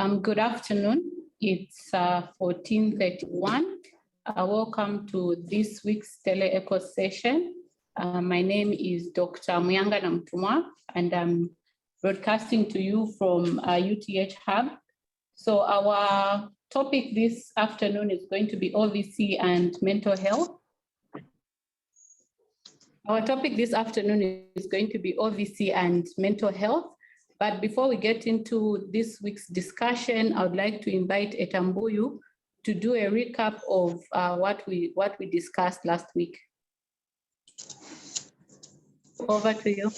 Good afternoon. It's 14:31. Welcome to this week's Tele-Echo session. My name is Dr. Muyanga Namtumwa, and I'm broadcasting to you from UTH Hub. So our topic this afternoon is going to be OVC and mental health. Our topic this afternoon is going to be OVC and mental health. But before we get into this week's discussion, I would like to invite Etambuyu to do a recap of what we discussed last week. Over to you.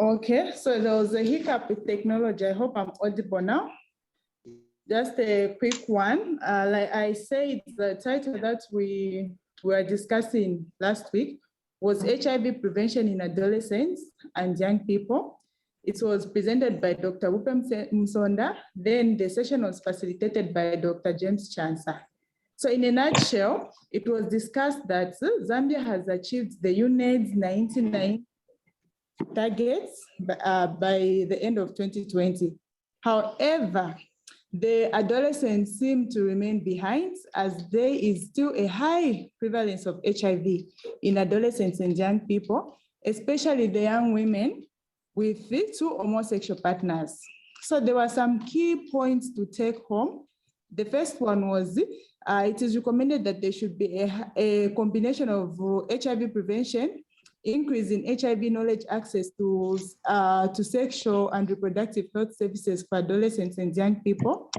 Okay, so there was a hiccup with technology. I hope I'm audible now. Just a quick one. Like I said, the title that we were discussing last week was HIV prevention in adolescents and young people. It was presented by Dr. Chimponda. Then the session was facilitated by Dr. James Chansa. So in a nutshell, it was discussed that Zambia has achieved the UNAIDS 99 targets by the end of 2020. However, the adolescents seem to remain behind as there is still a high prevalence of HIV in adolescents and young people, especially the young women with 2 or more sexual partners. So there were some key points to take home. The first one was it is recommended that there should be a combination of HIV prevention, increase in HIV knowledge access to sexual and reproductive health services for adolescents and young people.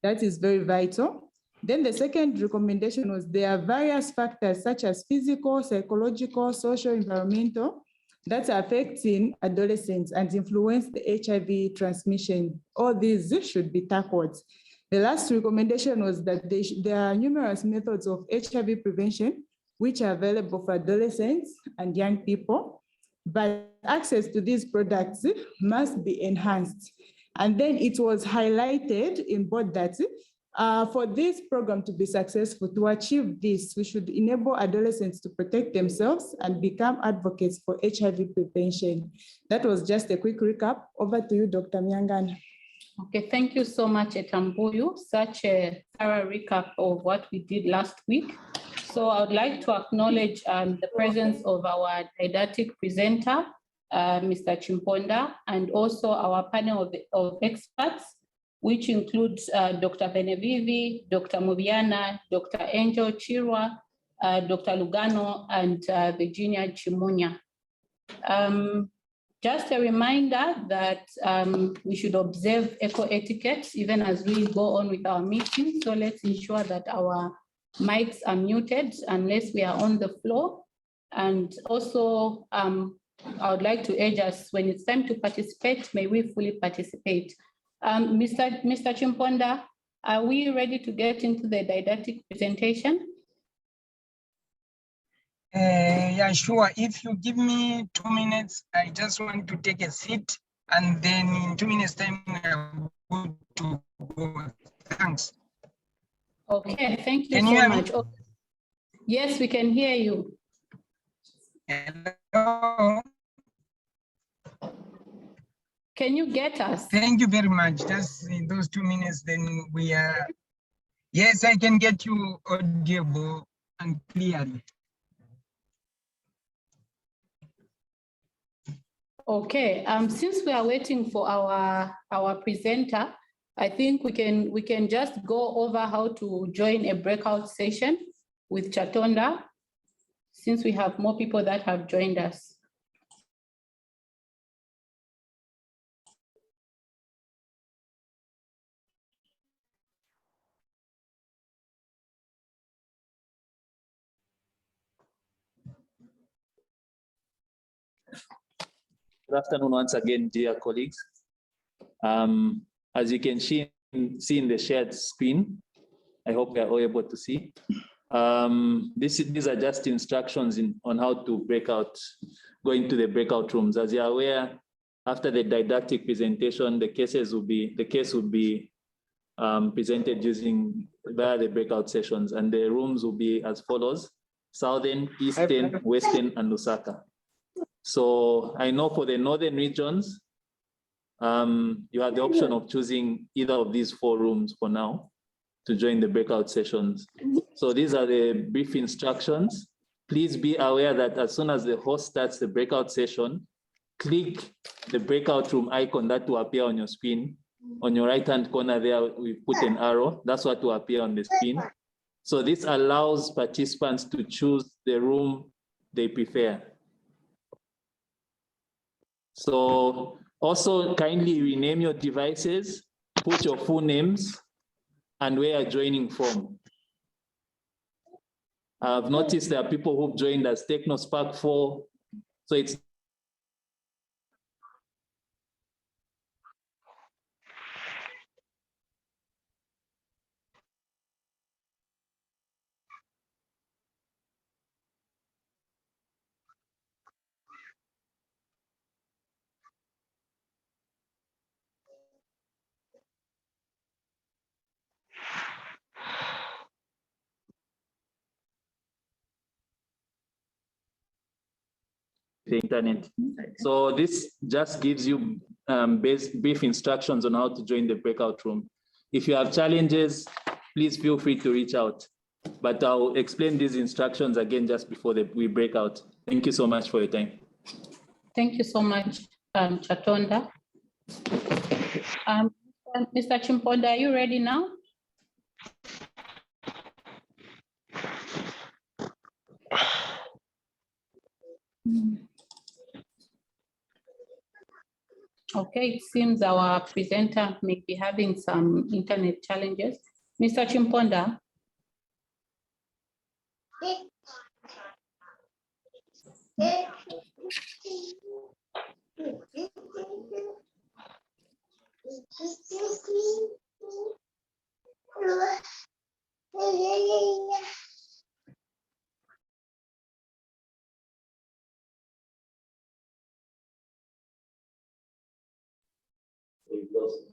That is very vital. Then the second recommendation was there are various factors such as physical, psychological, social, environmental that are affecting adolescents and influence the HIV transmission. All these should be tackled. The last recommendation was that there are numerous methods of HIV prevention which are available for adolescents and young people, but access to these products must be enhanced. And then it was highlighted in board that for this program to be successful, to achieve this, we should enable adolescents to protect themselves and become advocates for HIV prevention. That was just a quick recap. Over to you, Dr. Myangana. Okay, thank you so much, Etambuyu. Such a thorough recap of what we did last week. So I would like to acknowledge the presence of our didactic presenter, Mr. Chimponda, and also our panel of experts, which includes Dr. Benevivi, Dr. Mubiana, Dr. Angel Chirwa, Dr. Lugano, and Virginia Chimunya. Just a reminder that we should observe eco-etiquette even as we go on with our meeting. So let's ensure that our mics are muted unless we are on the floor. And also, I would like to urge us when it's time to participate, may we fully participate. Mr. Chimponda, are we ready to get into the didactic presentation? Yeah, sure. If you give me 2 minutes, I just want to take a seat, and then in 2 minutes time, I'm good to go. Thanks. Okay, thank you so much. Oh, yes, we can hear you. Hello. Can you get us? Thank you very much. Just in those 2 minutes, then we are. Yes, I can get you audible and clearly. Okay, since we are waiting for our presenter, I think we can just go over how to join a breakout session. with Chimponda, since we have more people that have joined us. Good afternoon once again, dear colleagues. As you can see in the shared screen, I hope you're all able to see. These are just instructions on how to go into the breakout rooms. As you're aware, after the didactic presentation, the case will be presented via the breakout sessions, and the rooms will be as follows: Southern, Eastern, Western, and Lusaka. So I know for the northern regions, you have the option of choosing either of these 4 rooms for now to join the breakout sessions. So these are the brief instructions. Please be aware that as soon as the host starts the breakout session, click the breakout room icon that will appear on your screen. On your right-hand corner there, we put an arrow. That's what will appear on the screen. So this allows participants to choose the room they prefer. So also kindly rename your devices, put your full names, and where you're joining from. I've noticed there are people who've joined as TechnoSpark 4. So it's the internet. So this just gives you brief instructions on how to join the breakout room. If you have challenges, please feel free to reach out. But I'll explain these instructions again just before we break out. Thank you so much for your time. Thank you so much, Chimponda. Mr. Chimponda, are you ready now? Okay, it seems our presenter may be having some internet challenges. Mr. Chimponda.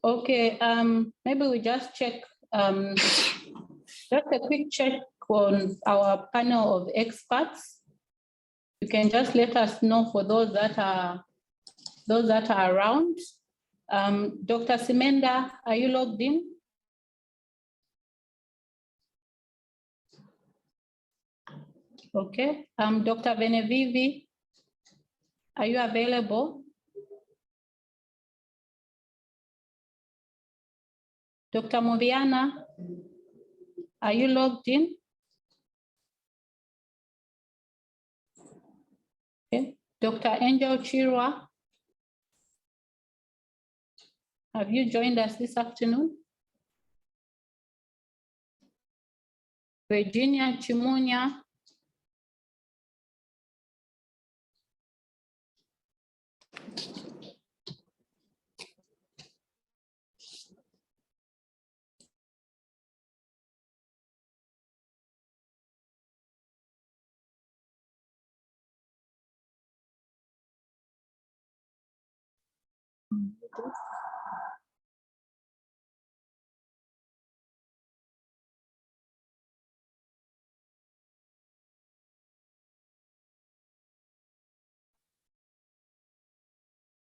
Okay, maybe we just check, just a quick check on our panel of experts. You can just let us know for those that are around. Dr. Simenda, are you logged in? Okay, Dr. Benevivi, are you available? Dr. Moviana, are you logged in? Okay. Dr. Angel Chirwa, have you joined us this afternoon? Virginia Chimunya.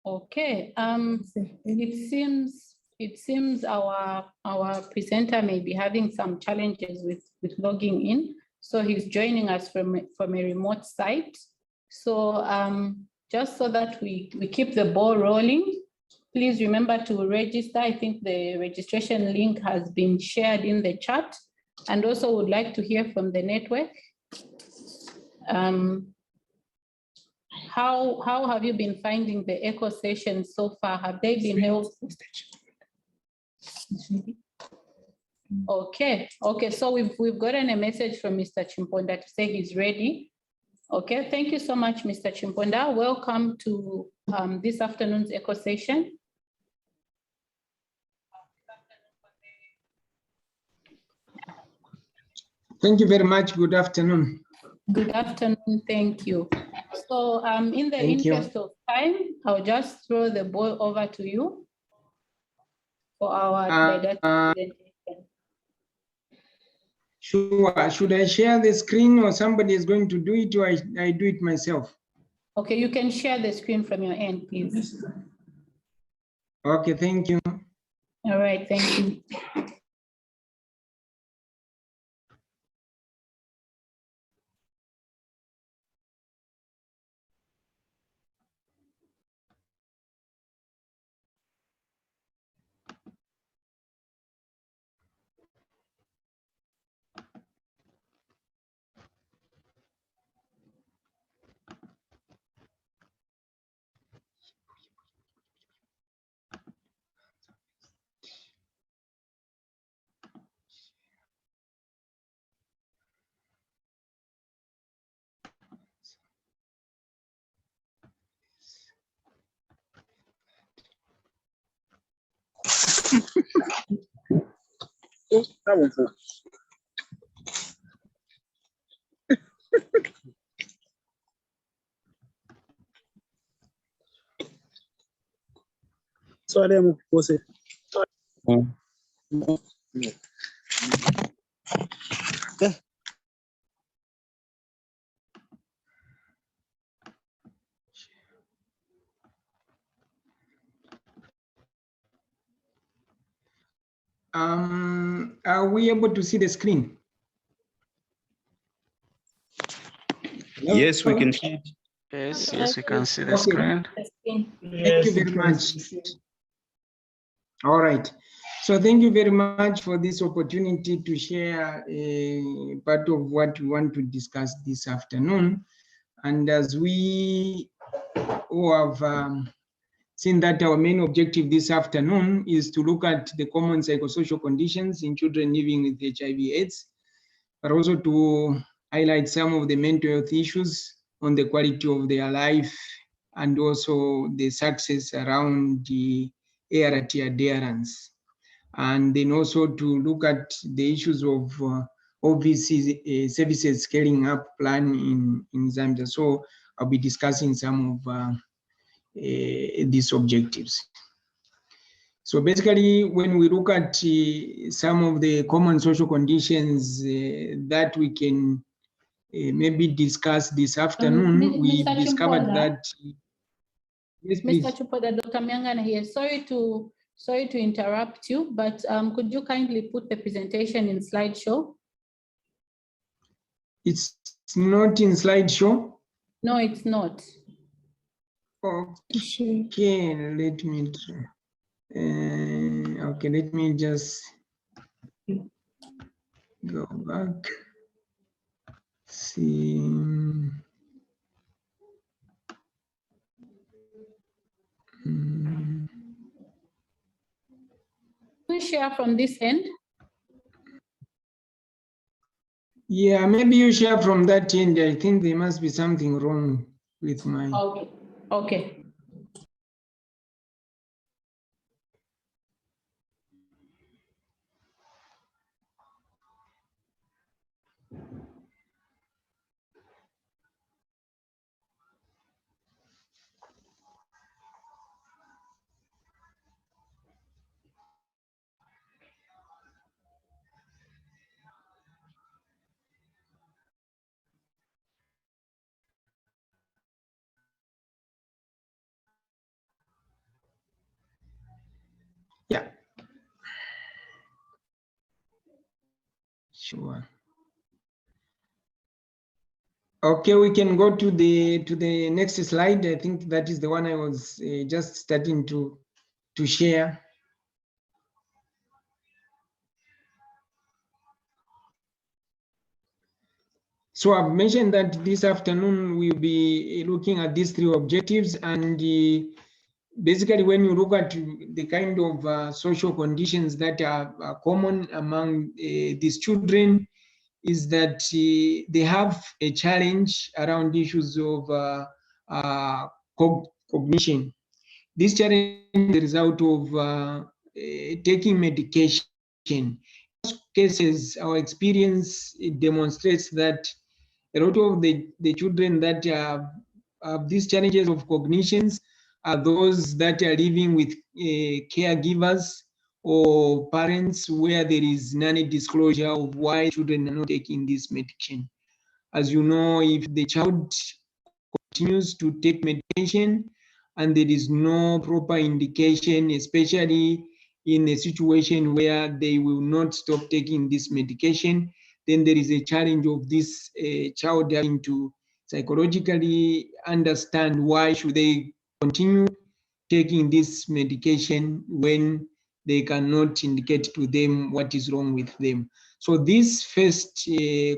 Okay, it seems our presenter may be having some challenges with logging in. So he's joining us from a remote site. So just so that we keep the ball rolling, please remember to register. I think the registration link has been shared in the chat. And also would like to hear from the network. How have you been finding the echo sessions so far? Have they been helpful? Okay, so we've gotten a message from Mr. Chimponda to say he's ready. Okay, thank you so much, Mr. Chimponda. Welcome to this afternoon's echo session. Thank you very much. Good afternoon. Good afternoon, thank you. So in the interest of time, I'll just throw the ball over to you for our didactic presentation. Sure. Should I share the screen or somebody is going to do it, or I do it myself? Okay, you can share the screen from your end, please. Okay, thank you. All right, thank you. Are we able to see the screen? Yes, we can see it. Yes, we can see the screen. Thank you very much. All right. So thank you very much for this opportunity to share a part of what we want to discuss this afternoon. And as we all have seen that our main objective this afternoon is to look at the common psychosocial conditions in children living with HIV/AIDS, but also to highlight some of the mental health issues on the quality of their life and also the success around the ART adherence. And then also to look at the issues of OVC services scaling up plan in Zambia. So I'll be discussing some of these objectives. So basically, when we look at some of the common social conditions that we can maybe discuss this afternoon, we discovered that. Yes, please. Mr. Chimponda, Dr. Miangana here. Sorry to interrupt you, but could you kindly put the presentation in slideshow? It's not in slideshow? No, it's not. Okay, let me try. Okay, let me just go back. See. Please share from this end. Yeah, maybe you share from that end. I think there must be something wrong with my. Okay. Okay. Yeah. Sure. Okay, we can go to the next slide. I think that is the one I was just starting to share. So I've mentioned that this afternoon we'll be looking at these three objectives, and basically when you look at the kind of social conditions that are common among these children, is that they have a challenge around issues of cognition. This challenge is the result of taking medication. In most cases, our experience, it demonstrates that a lot of the children that have these challenges of cognitions are those that are living with caregivers or parents where there is non-disclosure of why children are not taking this medication. As you know, if the child continues to take medication and there is no proper indication, especially in a situation where they will not stop taking this medication, then there is a challenge of this child having to psychologically understand why should they continue taking this medication when they cannot indicate to them what is wrong with them. So this first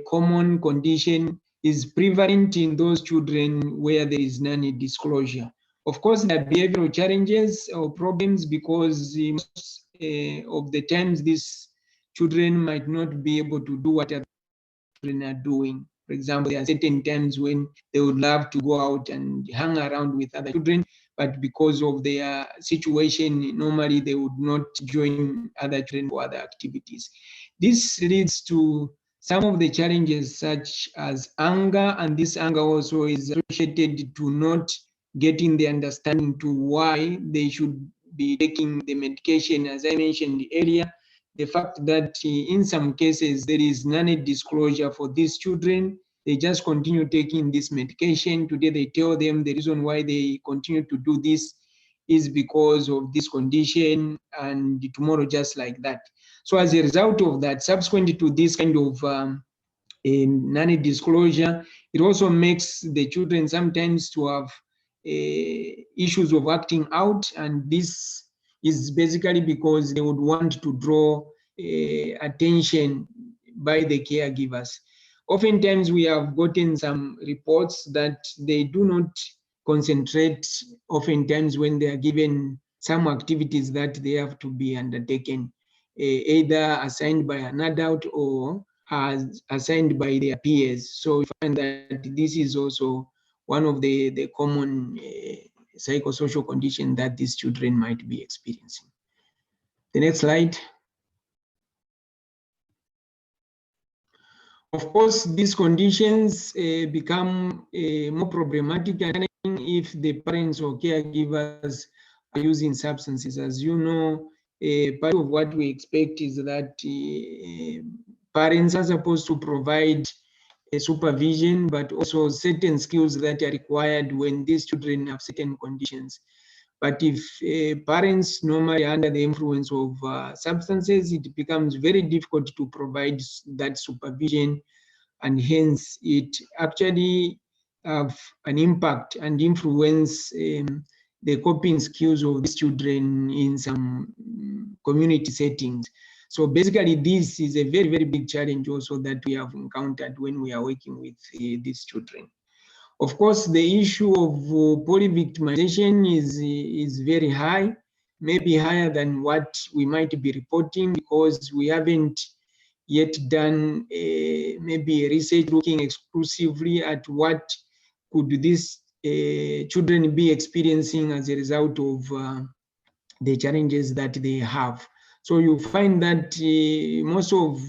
common condition is prevalent in those children where there is non-disclosure. Of course, there are behavioral challenges or problems because most of the times these children might not be able to do what other children are doing. For example, there are certain times when they would love to go out and hang around with other children, but because of their situation, normally they would not join other children for other activities. This leads to some of the challenges such as anger, and this anger also is associated to not getting the understanding to why they should be taking the medication. As I mentioned earlier, the fact that in some cases there is non-disclosure for these children, they just continue taking this medication. Today they tell them the reason why they continue to do this is because of this condition, and tomorrow just like that. So as a result of that, subsequent to this kind of non-disclosure, it also makes the children sometimes to have issues of acting out, and this is basically because they would want to draw attention by the caregivers. Oftentimes we have gotten some reports that they do not concentrate oftentimes when they are given some activities that they have to be undertaken, either assigned by an adult or as assigned by their peers. So we find that this is also one of the common psychosocial conditions that these children might be experiencing. The next slide. Of course, these conditions become more problematic if the parents or caregivers are using substances. As you know, part of what we expect is that parents are supposed to provide supervision, but also certain skills that are required when these children have certain conditions. But if parents normally are under the influence of substances, it becomes very difficult to provide that supervision, and hence it actually have an impact and influence the coping skills of these children in some community settings. So basically, this is a very, very big challenge also that we have encountered when we are working with these children. Of course, the issue of polyvictimization is very high, maybe higher than what we might be reporting, because we haven't yet done maybe research looking exclusively at what could these children be experiencing as a result of the challenges that they have. So you find that most of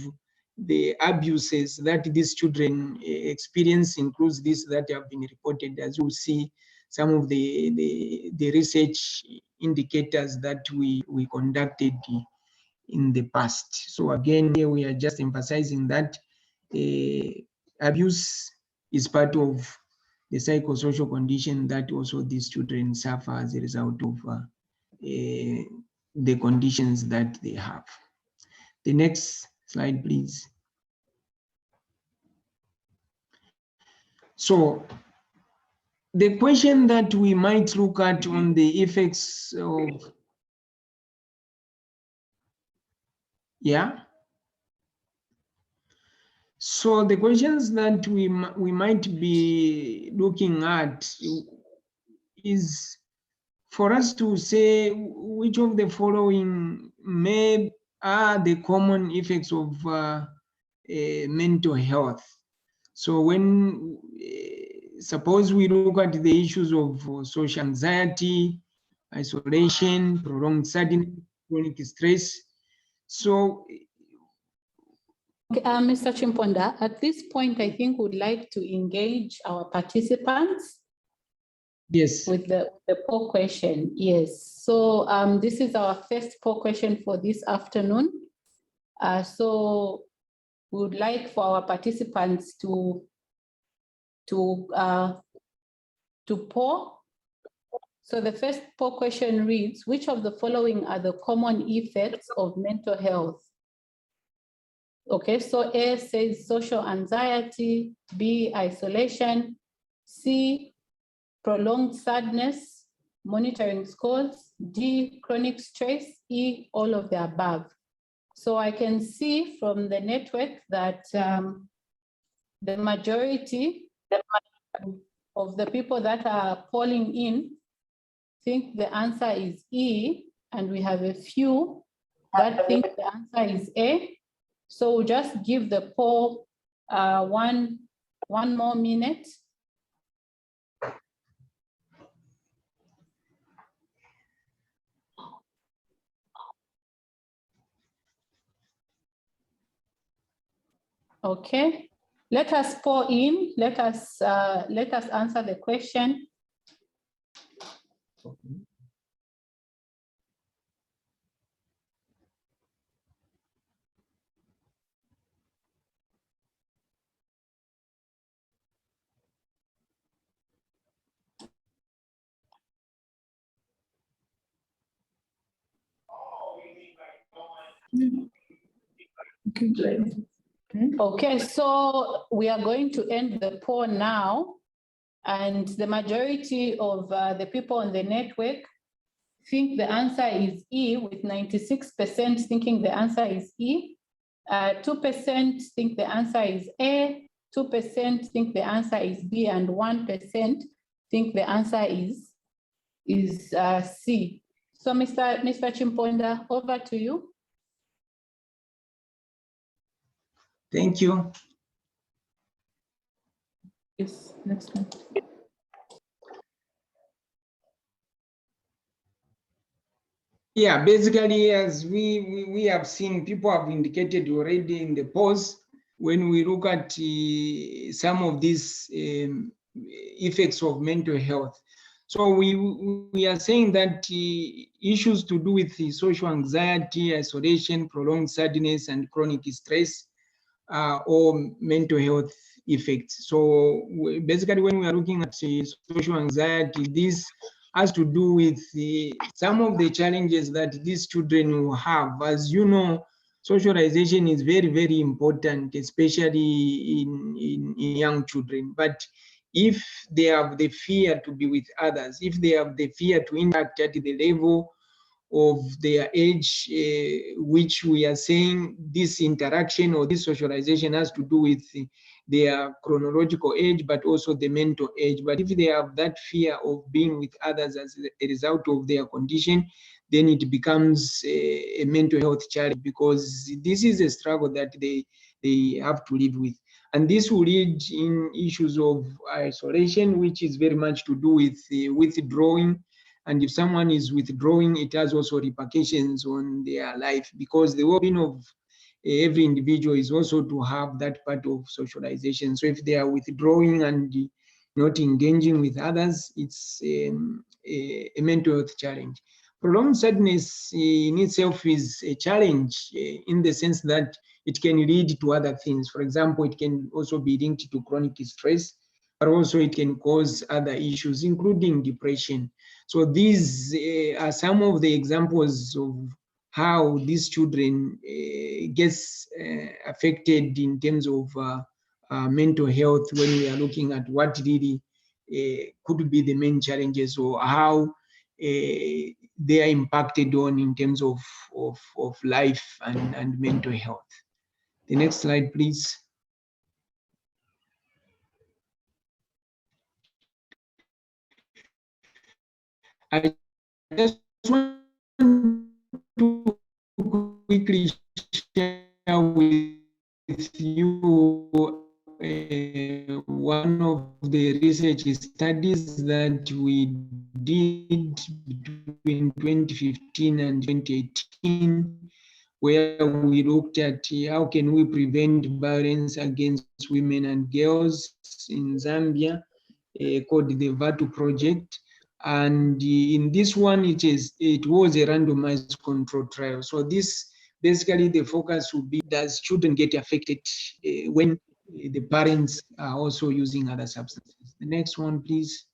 the abuses that these children experience includes this that have been reported. As you see, some of the research indicators that we conducted in the past. So again, here we are just emphasizing that abuse is part of the psychosocial condition that also these children suffer as a result of the conditions that they have. The next slide, please. So the question that we might look at on the effects of, yeah. So the questions that we might be looking at is for us to say which of the following may are the common effects of mental health. So when suppose we look at the issues of social anxiety, isolation, prolonged sadness, chronic stress. So Mr. Chimponda, at this point, I think we'd like to engage our participants. Yes. With the poll question, yes. So this is our first poll question for this afternoon. So we would like for our participants to poll. So the first poll question reads, which of the following are the common effects of mental health? Okay, so A says social anxiety, B, isolation, C, prolonged sadness, monitoring scores, D, chronic stress, E, all of the above. So I can see from the network that the majority of the people that are polling in think the answer is E, and we have a few that think the answer is A. So we'll just give the poll one more minute. Okay, let us pour in. Let us answer the question. Okay, so we are going to end the poll now, and the majority of the people on the network think the answer is E, with 96% thinking the answer is E, 2% think the answer is A, 2% think the answer is B, and 1% think the answer is C. So Mr. Chimponda, over to you. Thank you. Yes, next one. Yeah, basically, as we have seen, people have indicated already in the polls, when we look at some of these effects of mental health. So we are saying that issues to do with the social anxiety, isolation, prolonged sadness, and chronic stress or mental health effects. So basically, when we are looking at social anxiety, this has to do with some of the challenges that these children will have. As you know, socialization is very, very important, especially in young children. But if they have the fear to be with others, if they have the fear to interact at the level of their age, which we are saying this interaction or this socialization has to do with their chronological age, but also the mental age. But if they have that fear of being with others as a result of their condition, then it becomes a mental health challenge, because this is a struggle that they have to live with. And this will lead in issues of isolation, which is very much to do with withdrawing. And if someone is withdrawing, it has also repercussions on their life, because the well-being of every individual is also to have that part of socialization. So if they are withdrawing and not engaging with others, it's a mental health challenge. Prolonged sadness in itself is a challenge in the sense that it can lead to other things. For example, it can also be linked to chronic stress, but also it can cause other issues, including depression. So these are some of the examples of how these children gets affected in terms of mental health, when we are looking at what really could be the main challenges, or how they are impacted on in terms of life and mental health. The next slide, please. I just want to quickly share with you one of the research studies that we did between 2015 and 2018, where we looked at how can we prevent violence against women and girls in Zambia, called the VATU project. And in this one, it was a randomized control trial. So this basically the focus would be, does children get affected when the parents are also using other substances? The next one, please.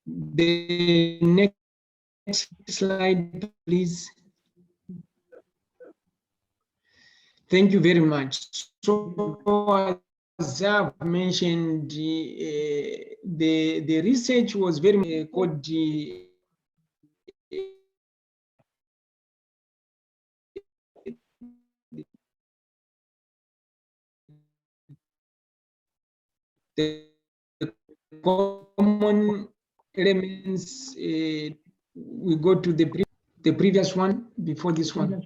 The next slide, please. Thank you very much. So as I've mentioned, the research was very called the common elements. We go to the previous one before this one.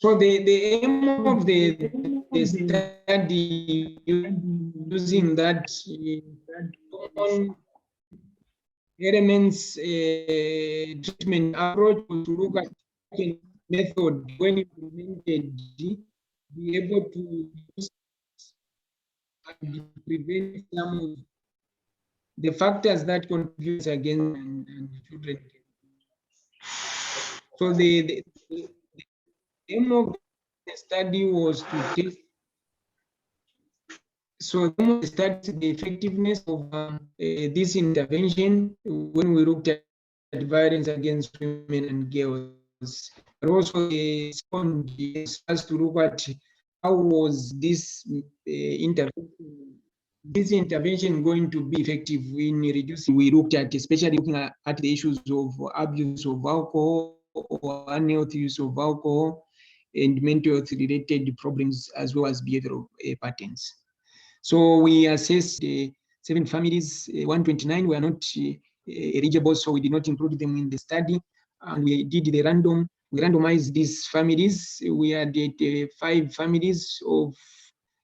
So the aim of the study using that common elements treatment approach to look at method when implemented be able to use and prevent some of the factors that contribute against and children. So the aim of the study was to test. So the study the effectiveness of this intervention when we looked at violence against women and girls. But also the second is to look at how was this intervention going to be effective in reducing. We looked at, especially looking at the issues of abuse of alcohol or unhealthy use of alcohol and mental health related problems, as well as behavioral patterns. So we assessed 7 families, 129 were not eligible, so we did not include them in the study. And we did the we randomized these families. We had 5 families of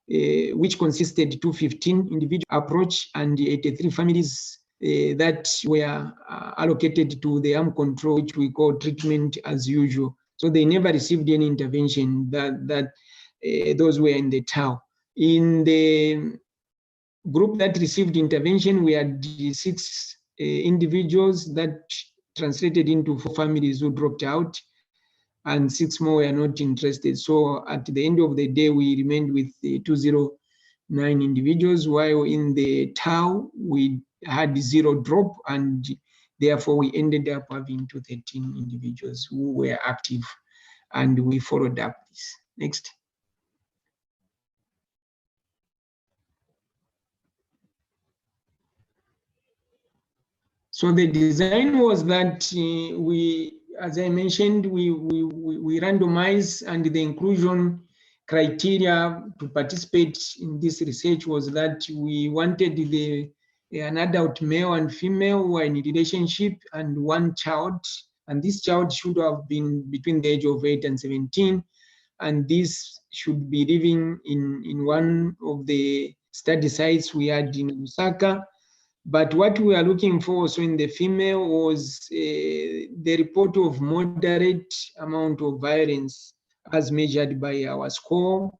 which consisted 215 individual approach and 83 families that were allocated to the arm control, which we call treatment as usual. So they never received any intervention. Those were in the town. In the group that received intervention, we had 6 individuals that translated into 4 families who dropped out, and 6 more were not interested. So at the end of the day, we remained with 209 individuals, while in the town we had 0 drop, and therefore we ended up having 213 individuals who were active, and we followed up this. Next. So the design was that we, as I mentioned, we randomize, and the inclusion criteria to participate in this research was that we wanted an adult male and female who are in a relationship and 1 child, and this child should have been between the age of 8 and 17, and this should be living in one of the study sites we had in Lusaka. But what we are looking for also in the female was the report of moderate amount of violence as measured by our score.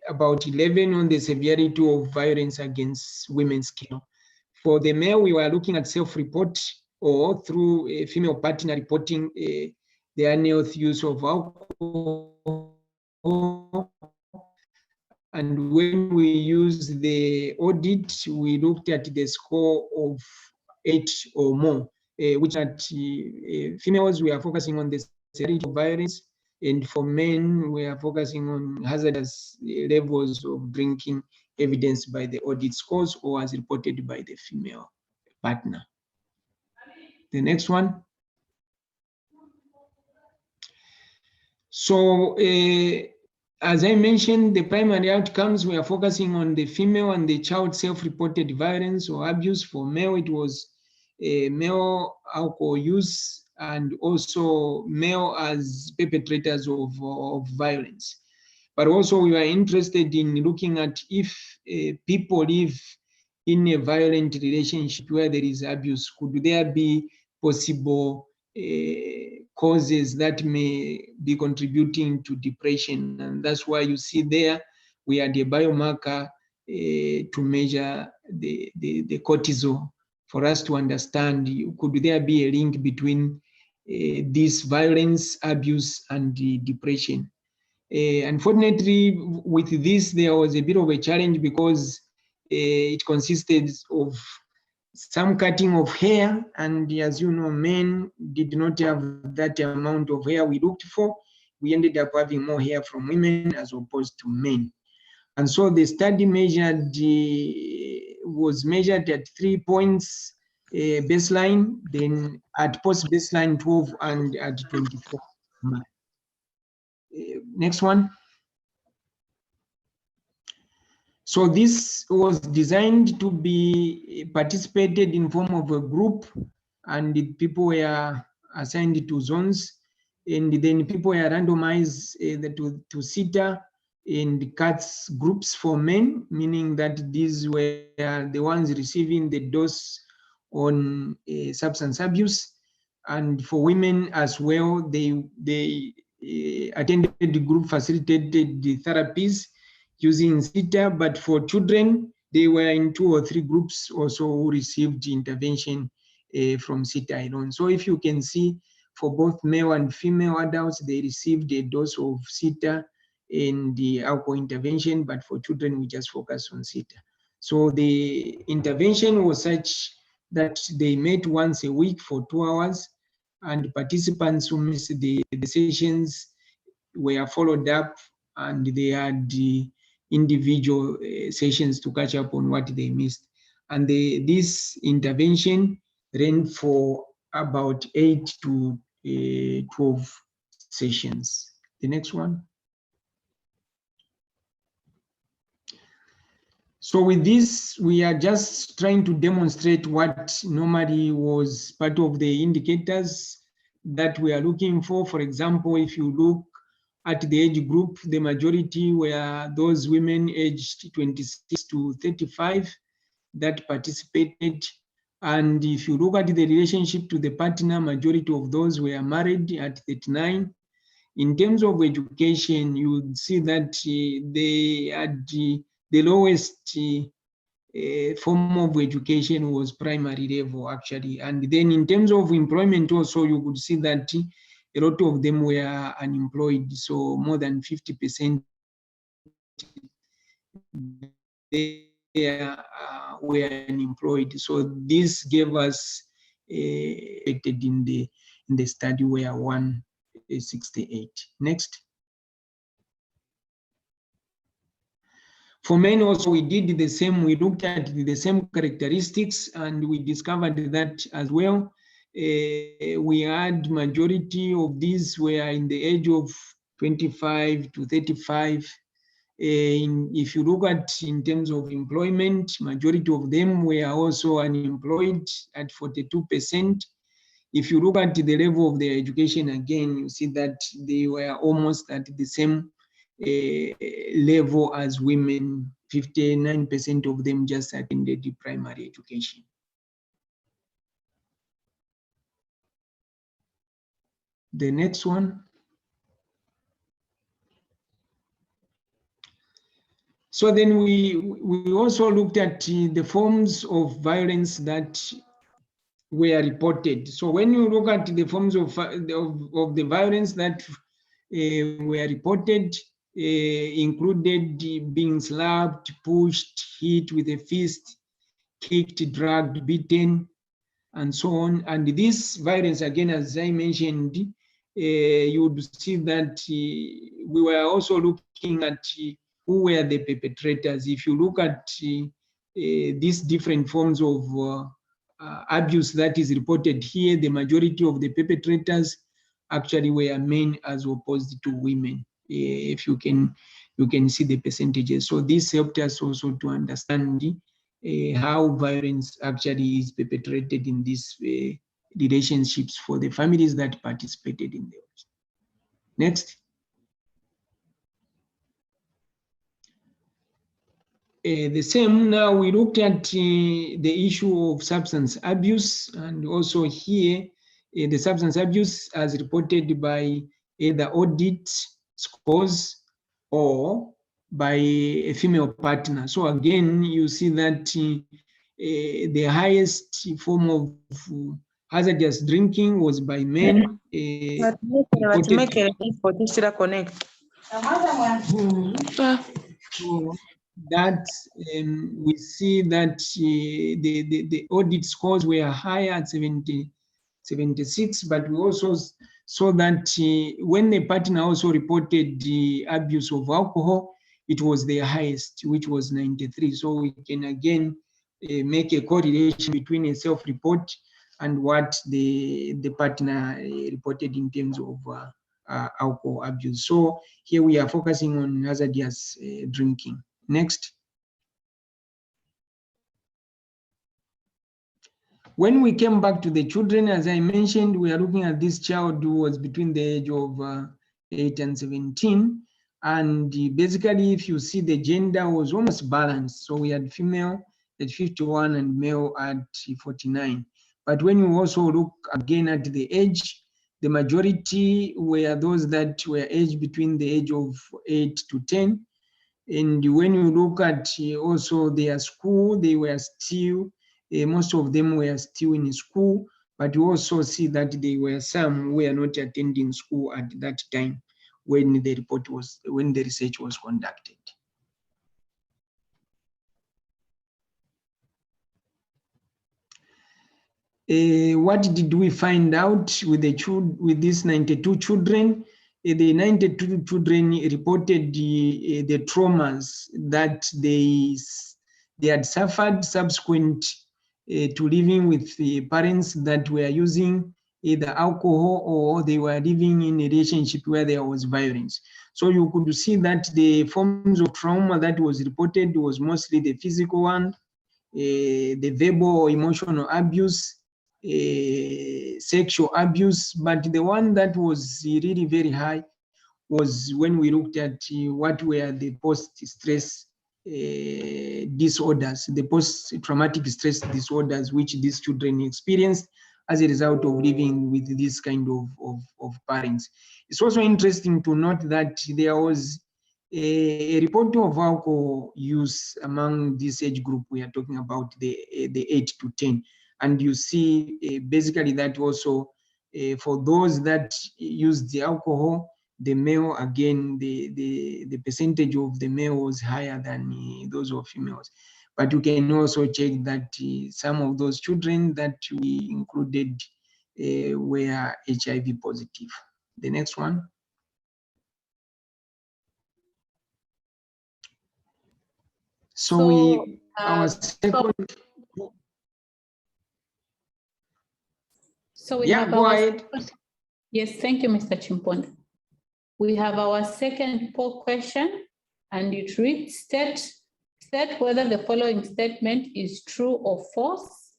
About 11 on the severity of violence against women scale. For the male, we were looking at self-report or through a female partner reporting the unhealthy use of alcohol. And when we use the audit, we looked at the score of 8 or more, which at females, we are focusing on the severity of violence, and for men, we are focusing on hazardous levels of drinking, evidenced by the audit scores or as reported by the female partner. The next one. So, as I mentioned, the primary outcomes, we are focusing on the female and the child self-reported violence or abuse. For male, it was male alcohol use and also male as perpetrators of violence. But also we are interested in looking at if people live in a violent relationship where there is abuse, could there be possible causes that may be contributing to depression? And that's why you see there, we had a biomarker to measure the cortisol for us to understand, could there be a link between this violence, abuse, and the depression? Unfortunately, with this, there was a bit of a challenge because it consisted of some cutting of hair, and as you know, men did not have that amount of hair we looked for. We ended up having more hair from women as opposed to men. And so the study was measured at 3 points baseline, then at post-baseline 12 and at 24. Next one. So this was designed to be participated in form of a group, and the people were assigned to zones, and then people were randomized to SITA and CATS groups for men, meaning that these were the ones receiving the dose on substance abuse, and for women as well, they attended the group facilitated the therapies using SITA, but for children, they were in 2 or 3 groups also who received intervention from SITA alone. So if you can see, for both male and female adults, they received a dose of SITA in the alcohol intervention, but for children, we just focus on SITA. So the intervention was such that they met once a week for 2 hours, and participants who missed the sessions were followed up, and they had the individual sessions to catch up on what they missed. And this intervention ran for about 8 to 12 sessions. The next one. So with this, we are just trying to demonstrate what normally was part of the indicators that we are looking for. For example, if you look at the age group, the majority were those women aged 26 to 35 that participated. And if you look at the relationship to the partner, majority of those were married at 39. In terms of education, you would see that they had the lowest form of education was primary level, actually. And then in terms of employment also, you could see that a lot of them were unemployed. So more than 50% were unemployed. So this gave us in the study where 168. Next. For men also, we did the same. We looked at the same characteristics, and we discovered that as well. We had majority of these were in the age of 25 to 35. If you look at in terms of employment, majority of them were also unemployed at 42%. If you look at the level of their education, again, you see that they were almost at the same level as women. 59% of them just attended the primary education. The next one. So then we also looked at the forms of violence that were reported. So when you look at the forms of the violence that were reported, included being slapped, pushed, hit with a fist, kicked, dragged, beaten, and so on. And this violence, again, as I mentioned, you would see that we were also looking at who were the perpetrators. If you look at these different forms of abuse that is reported here, the majority of the perpetrators actually were men as opposed to women. If you can see the percentages. So this helped us also to understand how violence actually is perpetrated in these relationships for the families that participated in them. Next. The same, now we looked at the issue of substance abuse, and also here the substance abuse as reported by either audit scores or by a female partner. So again, you see that the highest form of hazardous drinking was by men. So that we see that the audit scores were higher at 76, but we also saw that when the partner also reported the abuse of alcohol, it was the highest, which was 93. So we can again make a correlation between a self-report and what the partner reported in terms of alcohol abuse. So here we are focusing on hazardous drinking. Next. When we came back to the children, as I mentioned, we are looking at this child who was between the age of 8 and 17. And basically, if you see, the gender was almost balanced. So we had female at 51 and male at 49. But when you also look again at the age, the majority were those that were aged between the age of 8 to 10. And when you look at also their school, they were still, most of them were still in school, but you also see that there were some who were not attending school at that time when the research was conducted. What did we find out with these 92 children? The 92 children reported the traumas that they had suffered subsequent to living with the parents that were using either alcohol or they were living in a relationship where there was violence. So you could see that the forms of trauma that was reported was mostly the physical one, the verbal or emotional abuse, sexual abuse, but the one that was really very high was when we looked at what were the post-stress disorders, the post-traumatic stress disorders which these children experienced as a result of living with this kind of parents. It's also interesting to note that there was a report of alcohol use among this age group. We are talking about the 8 to 10. And you see basically that also for those that use the alcohol, the male, again, the percentage of the male was higher than those of females. But you can also check that some of those children that we included were HIV positive. The next one. So our second. So we have go ahead. Yes, thank you, Mr. Chimponda. We have our second poll question, and it reads, state whether the following statement is true or false.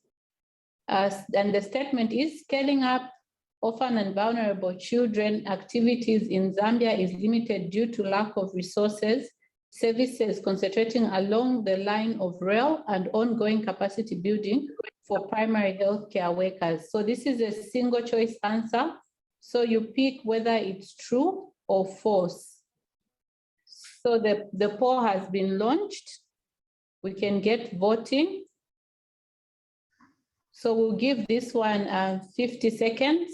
And the statement is, scaling up orphan and vulnerable children activities in Zambia is limited due to lack of resources, services concentrating along the line of rail and ongoing capacity building for primary healthcare workers. So this is a single choice answer. So you pick whether it's true or false. So the poll has been launched. We can get voting. So we'll give this one 50 seconds.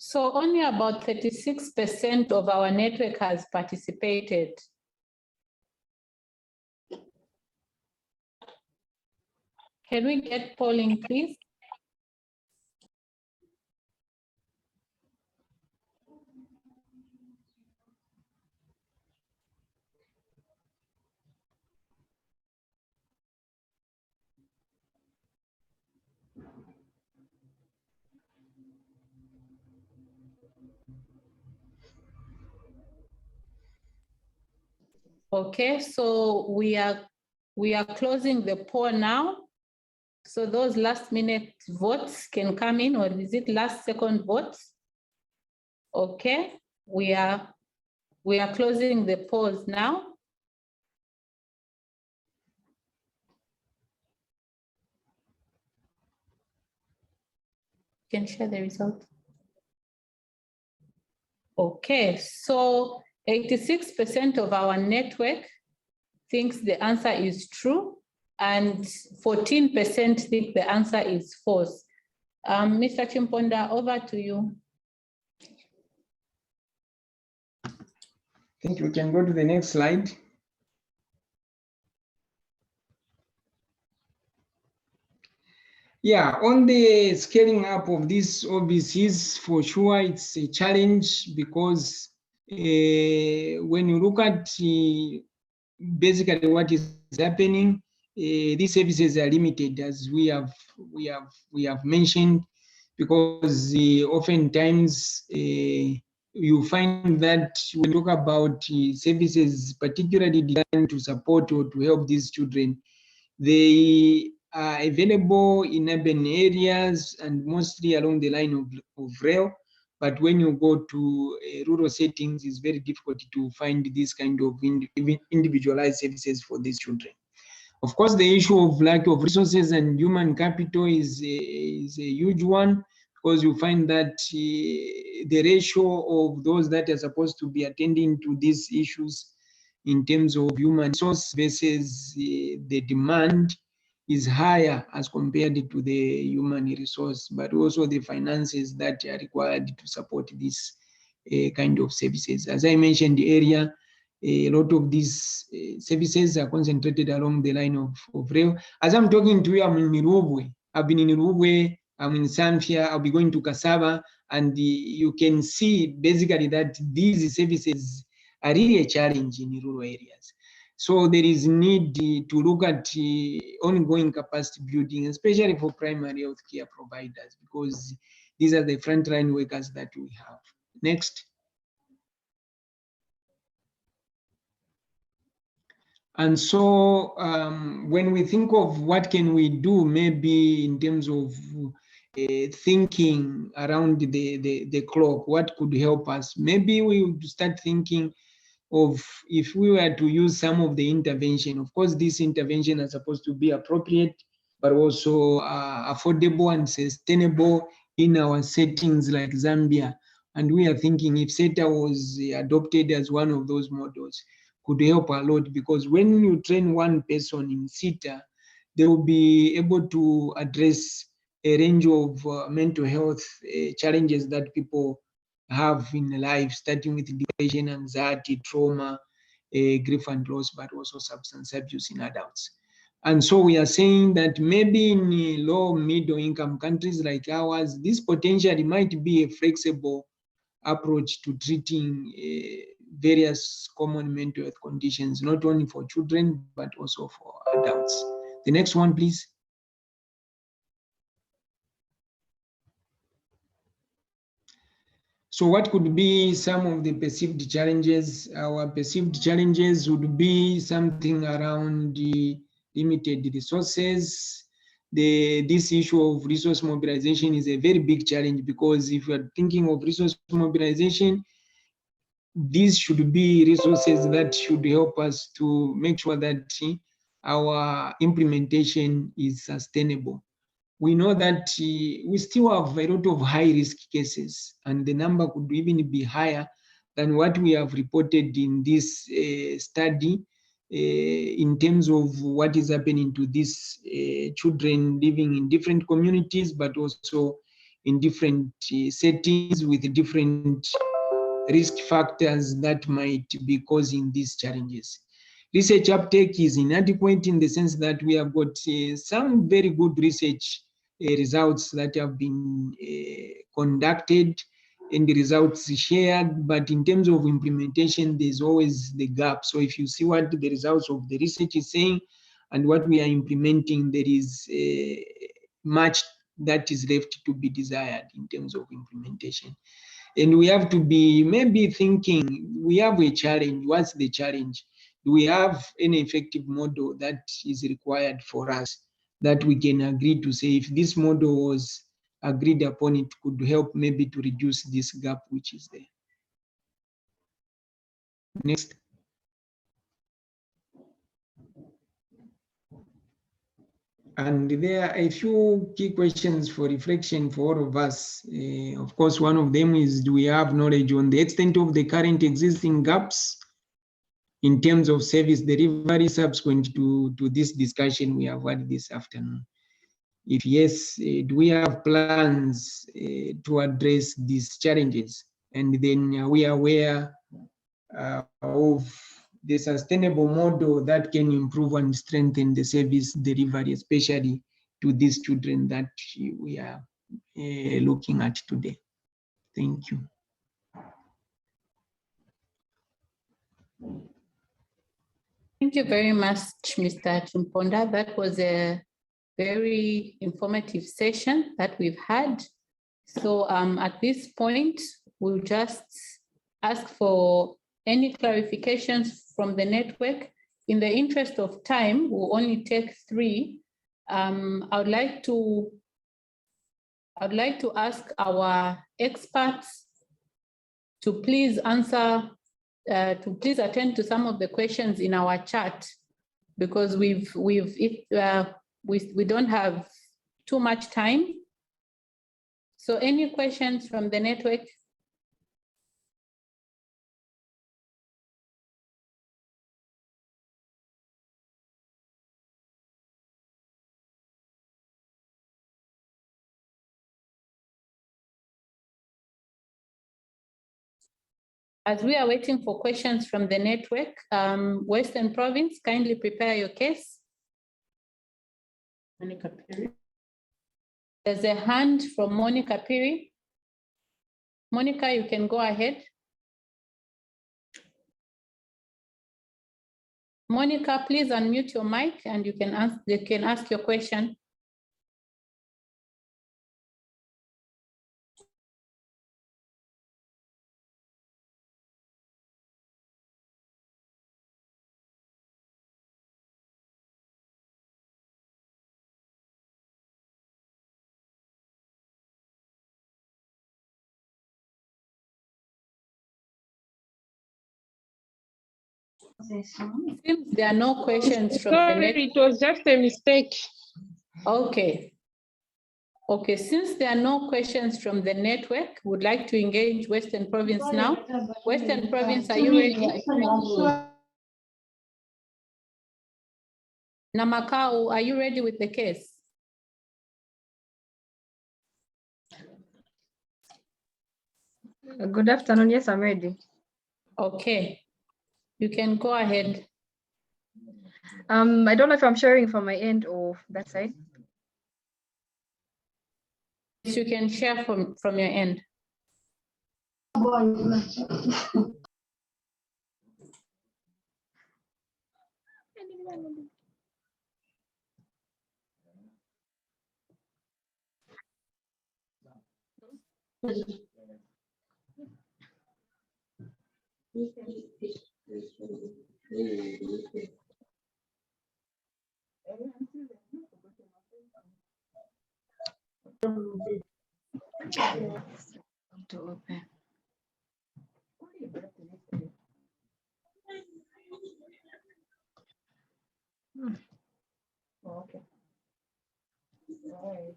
So only about 36% of our network has participated. Can we get polling, please? Okay, so we are closing the poll now. So those last minute votes can come in, or is it last second votes? Okay, we are closing the polls now. Can share the result. Okay, so 86% of our network thinks the answer is true, and 14% think the answer is false. Mr. Chimponda, over to you. I think we can go to the next slide. Yeah, on the scaling up of these OBCs, for sure, it's a challenge because when you look at basically what is happening, these services are limited, as we have mentioned, because oftentimes you find that when you talk about services, particularly designed to support or to help these children, they are available in urban areas and mostly along the line of rail. But when you go to rural settings, it's very difficult to find this kind of individualized services for these children. Of course, the issue of lack of resources and human capital is a huge one, because you find that the ratio of those that are supposed to be attending to these issues in terms of human resource versus the demand is higher as compared to the human resource, but also the finances that are required to support this kind of services. As I mentioned earlier, a lot of these services are concentrated along the line of rail. As I'm talking to you, I'm in Nirubwe. I've been in Nirubwe, I'm in Zambia, I'll be going to Kasaba, and you can see basically that these services are really a challenge in rural areas. So there is need to look at ongoing capacity building, especially for primary health care providers, because these are the frontline workers that we have. Next. And so when we think of what can we do, maybe in terms of thinking around the clock, what could help us? Maybe we would start thinking of if we were to use some of the intervention. Of course, this intervention is supposed to be appropriate, but also affordable and sustainable in our settings like Zambia. And we are thinking if SETA was adopted as one of those models, could help a lot, because when you train one person in SETA, they will be able to address a range of mental health challenges that people have in life, starting with depression, anxiety, trauma, grief and loss, but also substance abuse in adults. And so we are saying that maybe in low, middle income countries like ours, this potentially might be a flexible approach to treating various common mental health conditions, not only for children, but also for adults. The next one, please. So what could be some of the perceived challenges? Our perceived challenges would be something around the limited resources, this issue of resource mobilization is a very big challenge, because if you are thinking of resource mobilization, these should be resources that should help us to make sure that our implementation is sustainable. We know that we still have a lot of high risk cases, and the number could even be higher than what we have reported in this study in terms of what is happening to these children living in different communities, but also in different settings with different risk factors that might be causing these challenges. Research uptake is inadequate in the sense that we have got some very good research results that have been conducted and the results shared, but in terms of implementation, there's always the gap. So if you see what the results of the research is saying and what we are implementing, there is much that is left to be desired in terms of implementation. And we have to be maybe thinking, we have a challenge. What's the challenge? Do we have an effective model that is required for us that we can agree to say, if this model was agreed upon, it could help maybe to reduce this gap which is there. Next. And there are a few key questions for reflection for all of us. Of course, one of them is, do we have knowledge on the extent of the current existing gaps in terms of service delivery subsequent to this discussion we have had this afternoon? If yes, do we have plans to address these challenges? And then are we aware of the sustainable model that can improve and strengthen the service delivery, especially to these children that we are looking at today? Thank you. Thank you very much, Mr. Chimponda. That was a very informative session that we've had. So at this point, we'll just ask for any clarifications from the network. In the interest of time, we'll only take 3. I'd like to ask our experts to please answer, to please attend to some of the questions in our chat, because we don't have too much time. So any questions from the network? As we are waiting for questions from the network, Western Province, kindly prepare your case. Monica Piri. There's a hand from Monica Piri. Monica, you can go ahead. Monica, please unmute your mic and you can ask your question. Since there are no questions from the network. It was just a mistake. Okay. Okay, since there are no questions from the network, would like to engage Western Province now. Western Province, are you ready? Namakau, are you ready with the case? Good afternoon. Yes, I'm ready. Okay, you can go ahead. I don't know if I'm sharing from my end or that side. Yes, you can share from your end. To open. Okay. All right.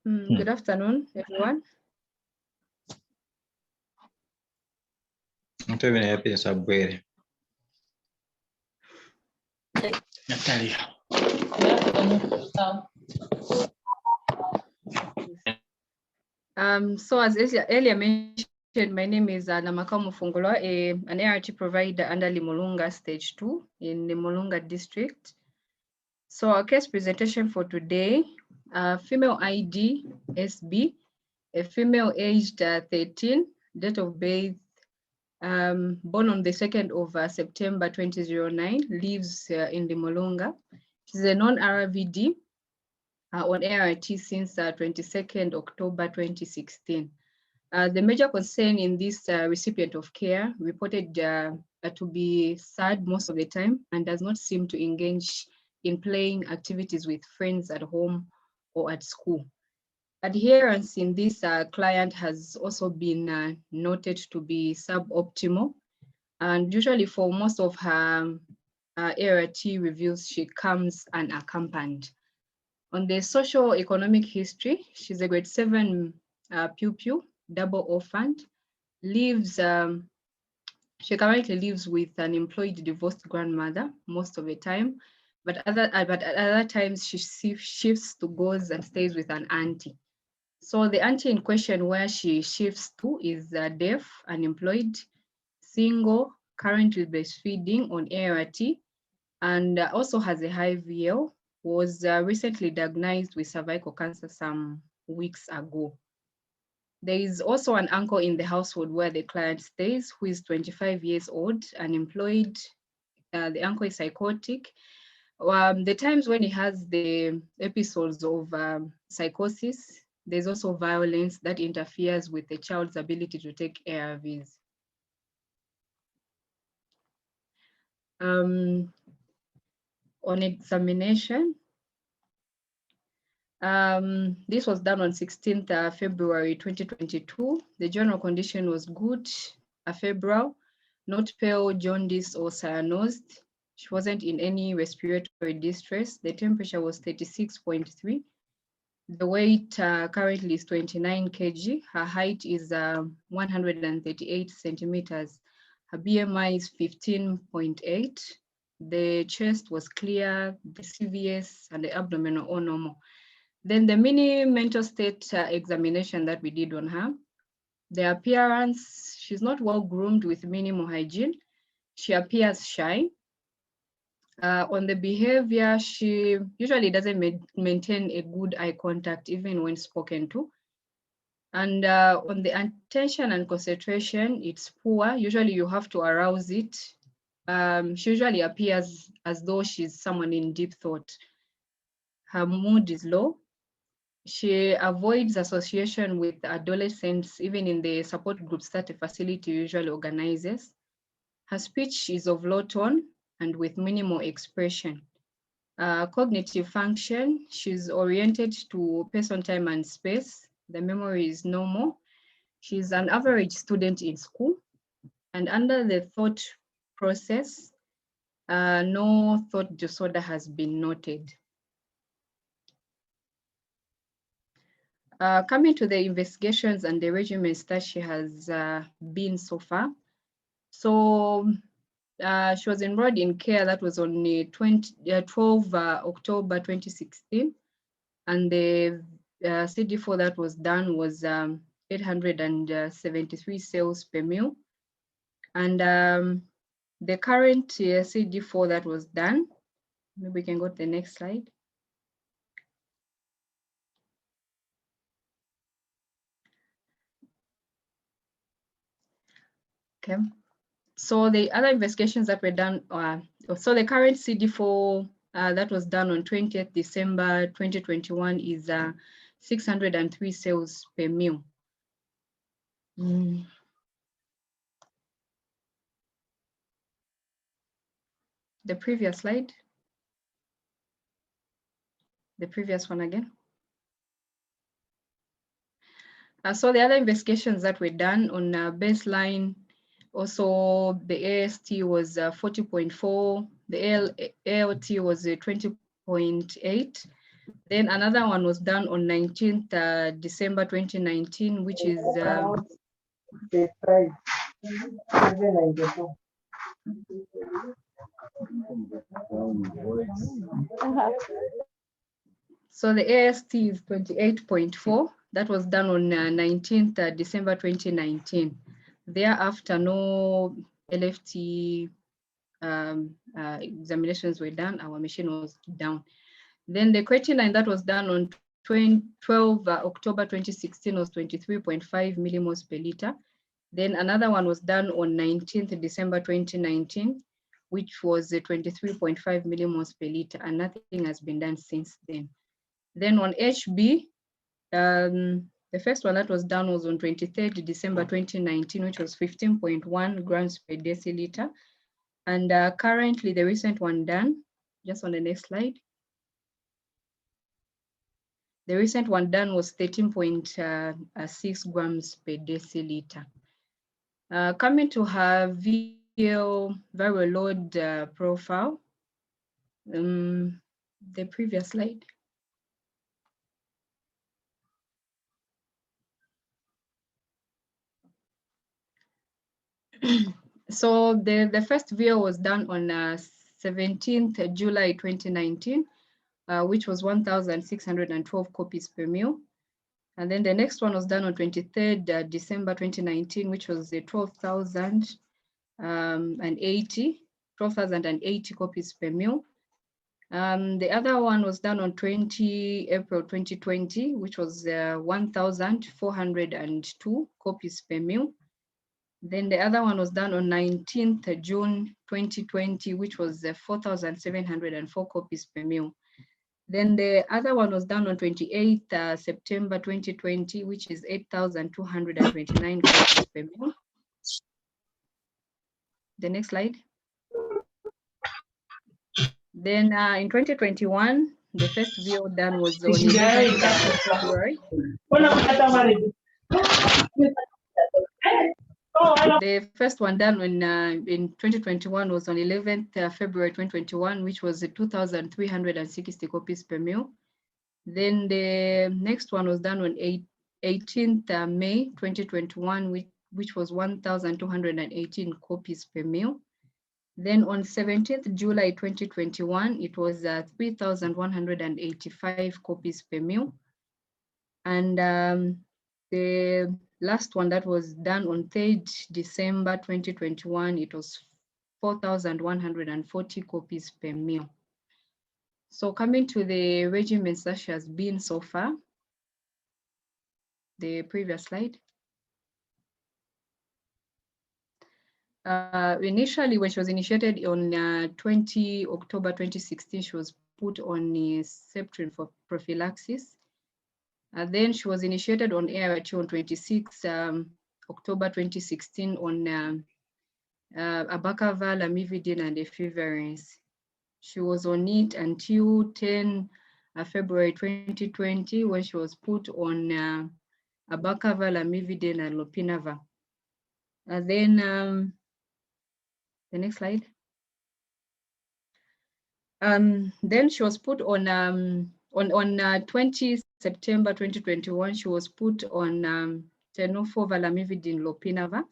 Good afternoon, everyone. Natalia. So as earlier mentioned, my name is Namakamu Fungulwa, an ART provider under Limolunga Stage 2 in Limolunga District. So our case presentation for today, female ID SB, a female aged 13, date of birth born on the 2nd of September 2009, lives in Limolunga. She's a non-RVD on ART since 22nd October 2016. The major concern in this recipient of care reported to be sad most of the time and does not seem to engage in playing activities with friends at home or at school. Adherence in this client has also been noted to be suboptimal, and usually for most of her ART reviews, she comes unaccompanied. On the social economic history, she's a grade 7 pupil, double orphaned, lives, she currently lives with an employed divorced grandmother most of the time, but at other times she shifts to goes and stays with an auntie. So the auntie in question where she shifts to is deaf, unemployed, single, currently breastfeeding on ART, and also has a high VL, was recently diagnosed with cervical cancer some weeks ago. There is also an uncle in the household where the client stays, who is 25 years old, unemployed. The uncle is psychotic. The times when he has the episodes of psychosis, there's also violence that interferes with the child's ability to take ARVs. On examination, this was done on 16th February 2022. The general condition was good, febrile, not pale, jaundice, or cyanosed. She wasn't in any respiratory distress. The temperature was 36.3. The weight currently is 29 kg. Her height is 138 centimeters. Her BMI is 15.8. The chest was clear, the CVS and the abdomen are all normal. Then the mini mental state examination that we did on her, the appearance, she's not well groomed with minimal hygiene. She appears shy. On the behavior, she usually doesn't maintain a good eye contact even when spoken to. And on the attention and concentration, it's poor. Usually you have to arouse it. She usually appears as though she's someone in deep thought. Her mood is low. She avoids association with adolescents, even in the support groups that the facility usually organizes. Her speech is of low tone and with minimal expression. Cognitive function, she's oriented to person, time, and space. The memory is normal. She's an average student in school. And under the thought process, no thought disorder has been noted. Coming to the investigations and the regimens that she has been so far. So she was enrolled in care that was on 12 October 2016. And the CD4 that was done was 873 cells per mil. And the current CD4 that was done, maybe we can go to the next slide. Okay, so the other investigations that were done, so the current CD4 that was done on 20th December 2021 is 603 cells per mil. The previous slide. The previous one again. So the other investigations that were done on baseline, also the AST was 40.4, the ALT was 20.8. Then another one was done on 19th December 2019, which is so the AST is 28.4. That was done on 19th December 2019. Thereafter, no LFT examinations were done. Our machine was down. Then the creatinine that was done on 12 October 2016 was 23.5 millimoles per liter. Then another one was done on 19th December 2019, which was 23.5 millimoles per liter, and nothing has been done since then. Then on HB, the first one that was done was on 23rd December 2019, which was 15.1 grams per deciliter. And currently the recent one done, just on the next slide. The recent one done was 13.6 grams per deciliter. Coming to her VL viral load profile, the previous slide. So the first VL was done on 17th July 2019, which was 1,612 copies per mil. And then the next one was done on 23rd December 2019, which was 12,080 copies per mil. The other one was done on 20 April 2020, which was 1,402 copies per mil. Then the other one was done on 19th June 2020, which was 4,704 copies per mil. Then the other one was done on 28th September 2020, which is 8,229 copies per mil. The next slide. Then in 2021, the first VO done was on 11th February. The first one done in 2021 was on 11th February 2021, which was 2,360 copies per mil. Then the next one was done on 18th May 2021, which was 1,218 copies per mil. Then on 17th July 2021, it was 3,185 copies per mil. And the last one that was done on 3rd December 2021, it was 4,140 copies per mil. So coming to the regimens that she has been so far, the previous slide. Initially, when she was initiated on 20 October 2016, she was put on Septrin for prophylaxis. Then she was initiated on ART on 26 October 2016 on abacavir, lamivudine, and efavirenz. She was on it until 10 February 2020, when she was put on abacavir, lamivudine, and lopinavir. Then the next slide. Then she was put on 20 September 2021, she was put on tenofovir, lamivudine, lopinavir.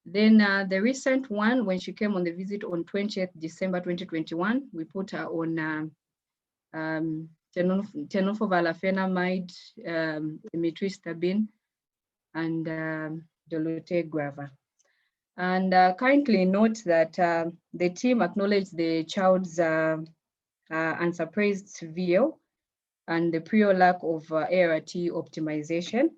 Then the recent one, when she came on the visit on 20th December 2021, we put her on tenofovir, lafenamide, imitriptyline, and dolutegravir. And currently note that the team acknowledged the child's unsurprised VO and the prior lack of ART optimization.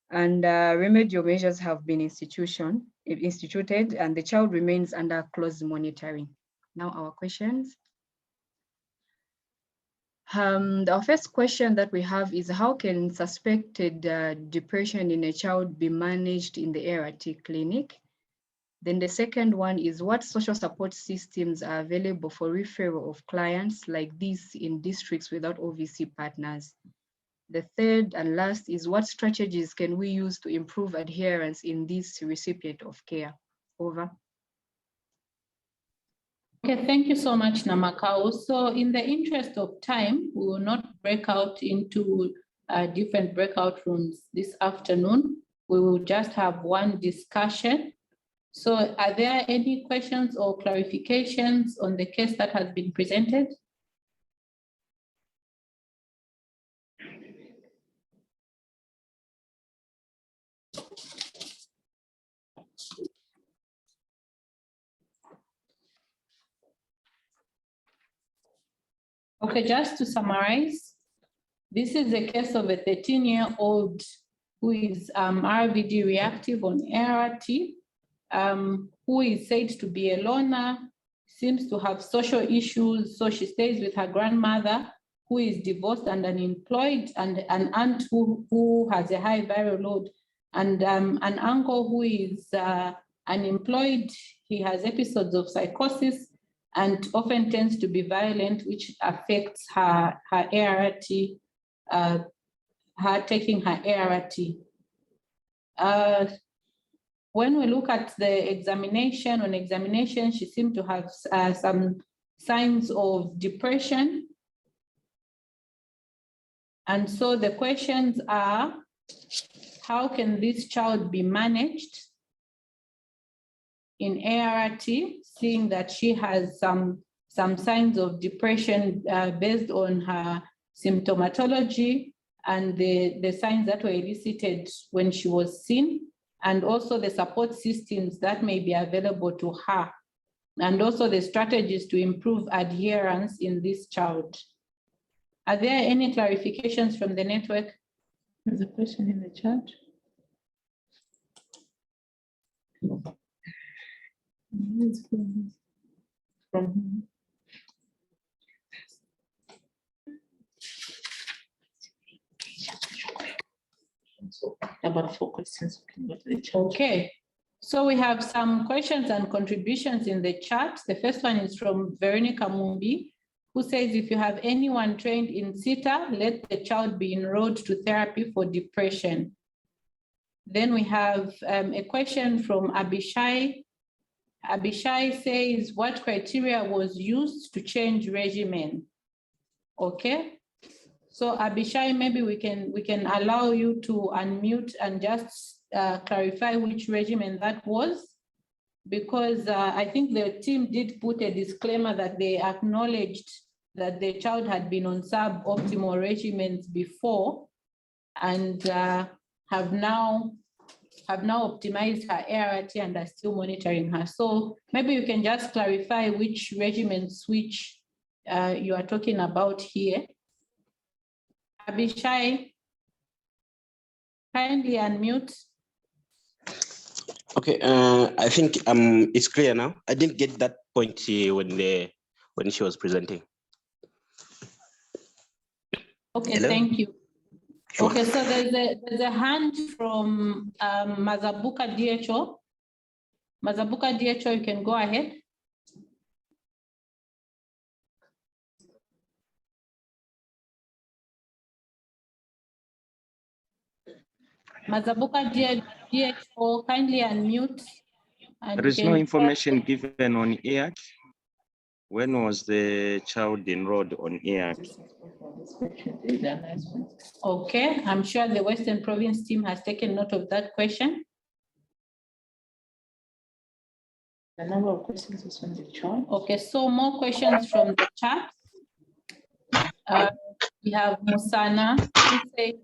And remedial measures have been instituted, and the child remains under close monitoring. Now our questions. Our first question that we have is, how can suspected depression in a child be managed in the ART clinic? Then the second one is, what social support systems are available for referral of clients like this in districts without OVC partners? The third and last is, what strategies can we use to improve adherence in this recipient of care? Over. Okay, thank you so much, Namakao. So in the interest of time, we will not break out into different breakout rooms this afternoon. We will just have one discussion. So are there any questions or clarifications on the case that has been presented? Okay, just to summarize, this is a case of a 13-year-old who is RVD reactive on ART, who is said to be a loner, seems to have social issues, so she stays with her grandmother, who is divorced and unemployed, and an aunt who has a high viral load, and an uncle who is unemployed. He has episodes of psychosis and often tends to be violent, which affects her ART, her taking her ART. When we look at the examination, on examination, she seemed to have some signs of depression. And so the questions are, how can this child be managed in ART, seeing that she has some signs of depression based on her symptomatology and the signs that were elicited when she was seen, and also the support systems that may be available to her, and also the strategies to improve adherence in this child. Are there any clarifications from the network? There's a question in the chat. From about 4 questions. Okay, so we have some questions and contributions in the chat. The first one is from Veronica Mumbi, who says, if you have anyone trained in SITA, let the child be enrolled to therapy for depression. Then we have a question from Abishai. Abishai says, what criteria was used to change regimen? Okay. So Abishai, maybe we can allow you to unmute and just clarify which regimen that was, because I think the team did put a disclaimer that they acknowledged that the child had been on suboptimal regimens before and have now optimized her ART and are still monitoring her. So maybe you can just clarify which regimen switch you are talking about here. Abishai, kindly unmute. Okay, I think it's clear now. I didn't get that point when she was presenting. Okay, Hello? thank you. Sure. Okay, so there's a hand from Mazabuka DHO. Mazabuka DHO, you can go ahead. Mazabuka DHO, kindly unmute. There is no information given on ART. When was the child enrolled on ART? Okay, I'm sure the Western Province team has taken note of that question. The number of questions is from the chat. Okay, so more questions from the chat. We have Musana, who says,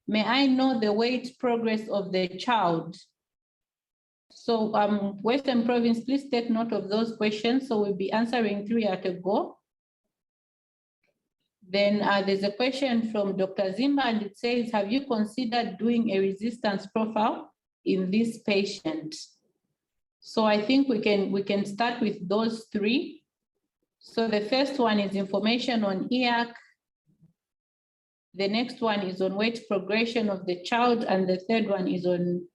may I know the weight progress of the child? So Western Province, please take note of those questions. So we'll be answering 3 at a go. Then there's a question from Dr. Zimba, and it says, have you considered doing a resistance profile in this patient? So I think we can start with those 3. So the first one is information on EAC. The next one is on weight progression of the child, and the third one is on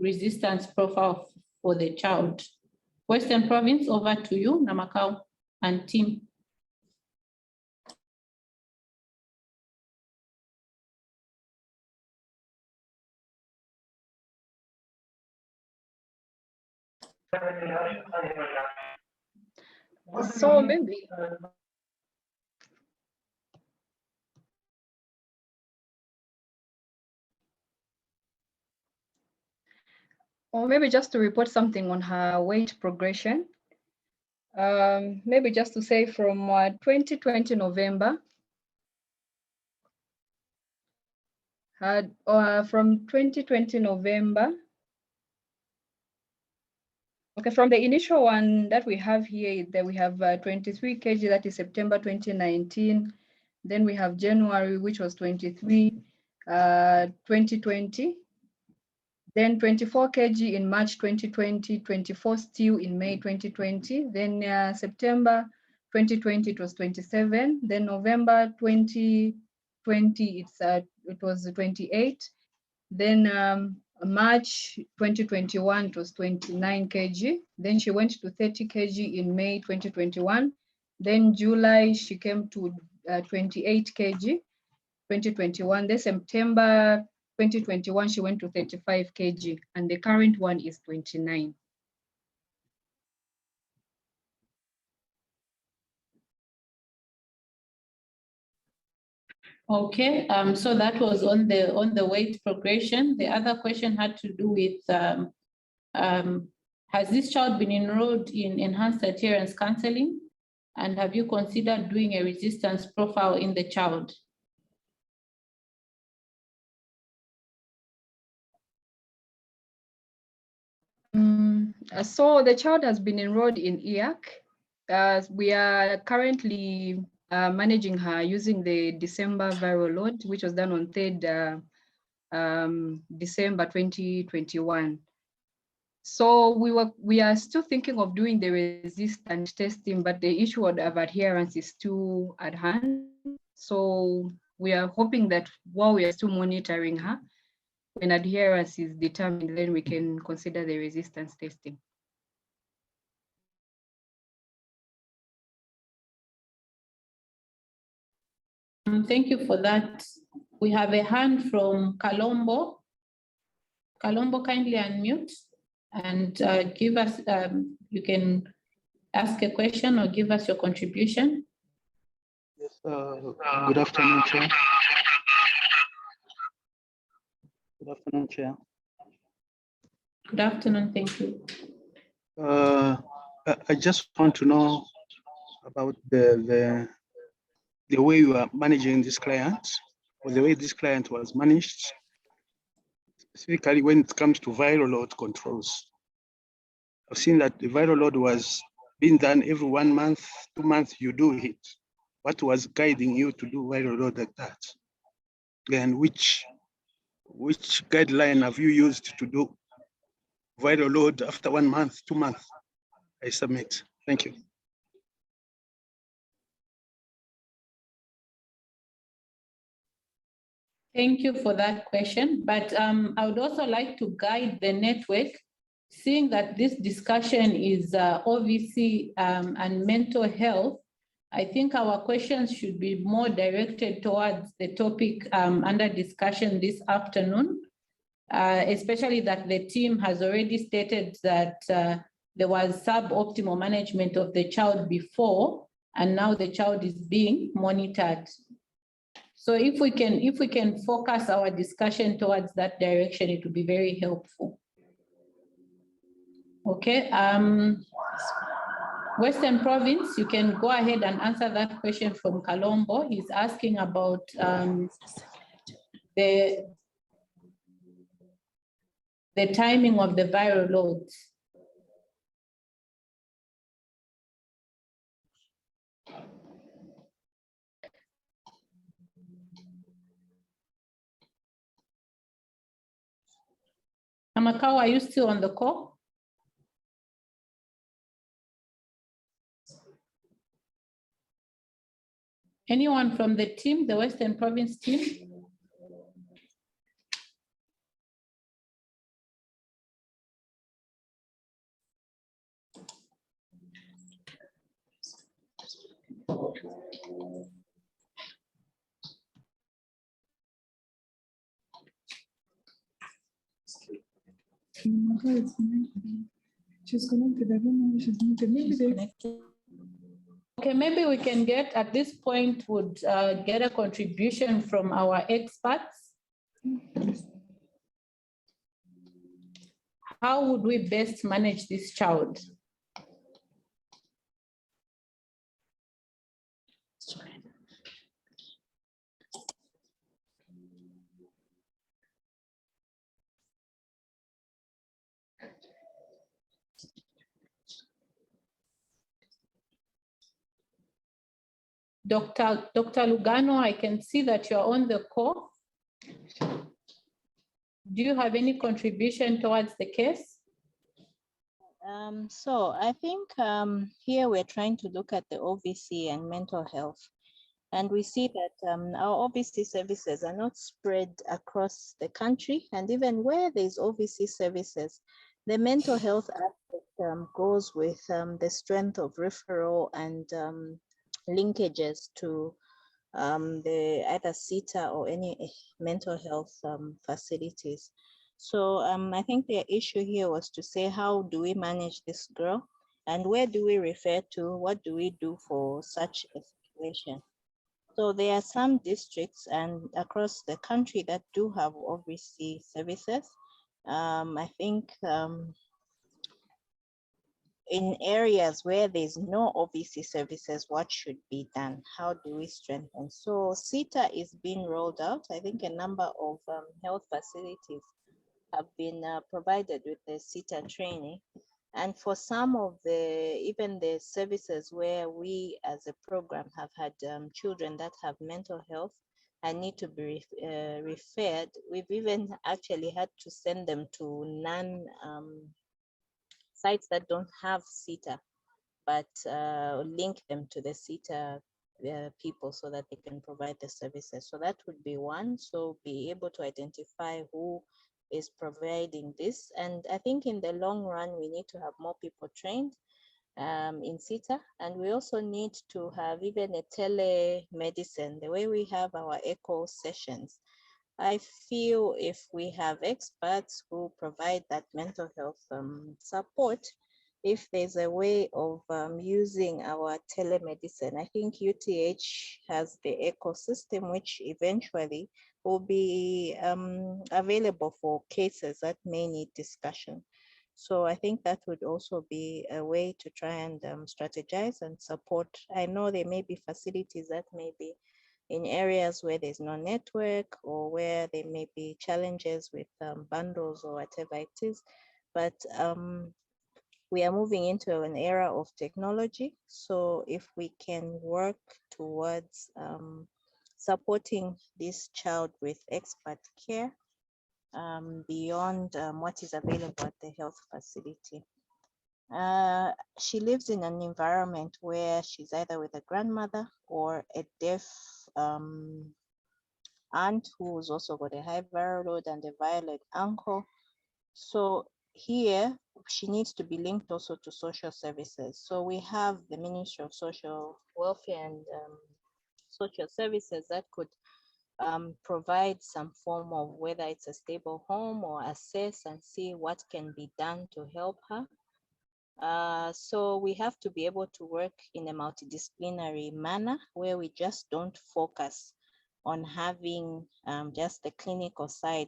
resistance profile for the child. Western Province, over to you, Namakau and team. So maybe or maybe just to report something on her weight progression. Maybe just to say from 2020 November, from 2020 November, okay, from the initial one that we have here, that we have 23 kg, that is September 2019. Then we have January, which was 23, 2020. Then 24 kg in March 2020, 24 still in May 2020. Then September 2020, it was 27. Then November 2020, it was 28. Then March 2021, it was 29 kg. Then she went to 30 kg in May 2021. Then July, she came to 28 kg, 2021. Then September 2021, she went to 35 kg, and the current one is 29. Okay, so that was on the weight progression. The other question had to do with has this child been enrolled in enhanced adherence counseling, and have you considered doing a resistance profile in the child? So the child has been enrolled in EAC. We are currently managing her using the December viral load, which was done on 3rd December 2021. So we are still thinking of doing the resistance testing, but the issue of adherence is still at hand. So we are hoping that while we are still monitoring her, when adherence is determined, then we can consider the resistance testing. Thank you for that. We have a hand from Kalombo. Kalombo, kindly unmute and give us, you can ask a question or give us your contribution. Yes, good afternoon, Chair. Good afternoon, Chair. Good afternoon, thank you. I just want to know about the way you are managing this client, or the way this client was managed, specifically when it comes to viral load controls. I've seen that the viral load was being done every 1 month, 2 months, you do it. What was guiding you to do viral load like that? And which guideline have you used to do viral load after 1 month, 2 months? I submit. Thank you. Thank you for that question, but I would also like to guide the network, seeing that this discussion is OVC and mental health. I think our questions should be more directed towards the topic under discussion this afternoon, especially that the team has already stated that there was suboptimal management of the child before, and now the child is being monitored. So if we can focus our discussion towards that direction, it would be very helpful. Okay, Western Province, you can go ahead and answer that question from Kalombo. He's asking about the the timing of the viral loads. Amakau, are you still on the call? Anyone from the team, the Western Province team? Okay, maybe we can get, at this point, would get a contribution from our experts. How would we best manage this child? Dr. Lugano, I can see that you're on the call. Do you have any contribution towards the case? So I think here we're trying to look at the OVC and mental health. And we see that our OVC services are not spread across the country. And even where there's OVC services, the mental health aspect goes with the strength of referral and linkages to the either CETA or any mental health facilities. So I think the issue here was to say, how do we manage this girl? And where do we refer to? What do we do for such a situation? So there are some districts and across the country that do have OVC services. I think in areas where there's no OVC services, what should be done? How do we strengthen? So CETA is being rolled out. I think a number of health facilities have been provided with the CETA training. And for some of even the services where we as a program have had children that have mental health and need to be referred, we've even actually had to send them to sites that don't have CETA, but link them to the CETA people so that they can provide the services. So that would be one. So be able to identify who is providing this. And I think in the long run, we need to have more people trained in CETA. And we also need to have even a telemedicine, the way we have our echo sessions. I feel if we have experts who provide that mental health support, if there's a way of using our telemedicine, I think UTH has the ecosystem, which eventually will be available for cases that may need discussion. So I think that would also be a way to try and strategize and support. I know there may be facilities that may be in areas where there's no network or where there may be challenges with bundles or whatever it is. But we are moving into an era of technology. So if we can work towards supporting this child with expert care beyond what is available at the health facility. She lives in an environment where she's either with a grandmother or a deaf aunt who's also got a high viral load and a violent uncle. So here she needs to be linked also to social services. So we have the Ministry of Social Welfare and Social Services that could provide some form of whether it's a stable home or assess and see what can be done to help her. So we have to be able to work in a multidisciplinary manner where we just don't focus on having just the clinical side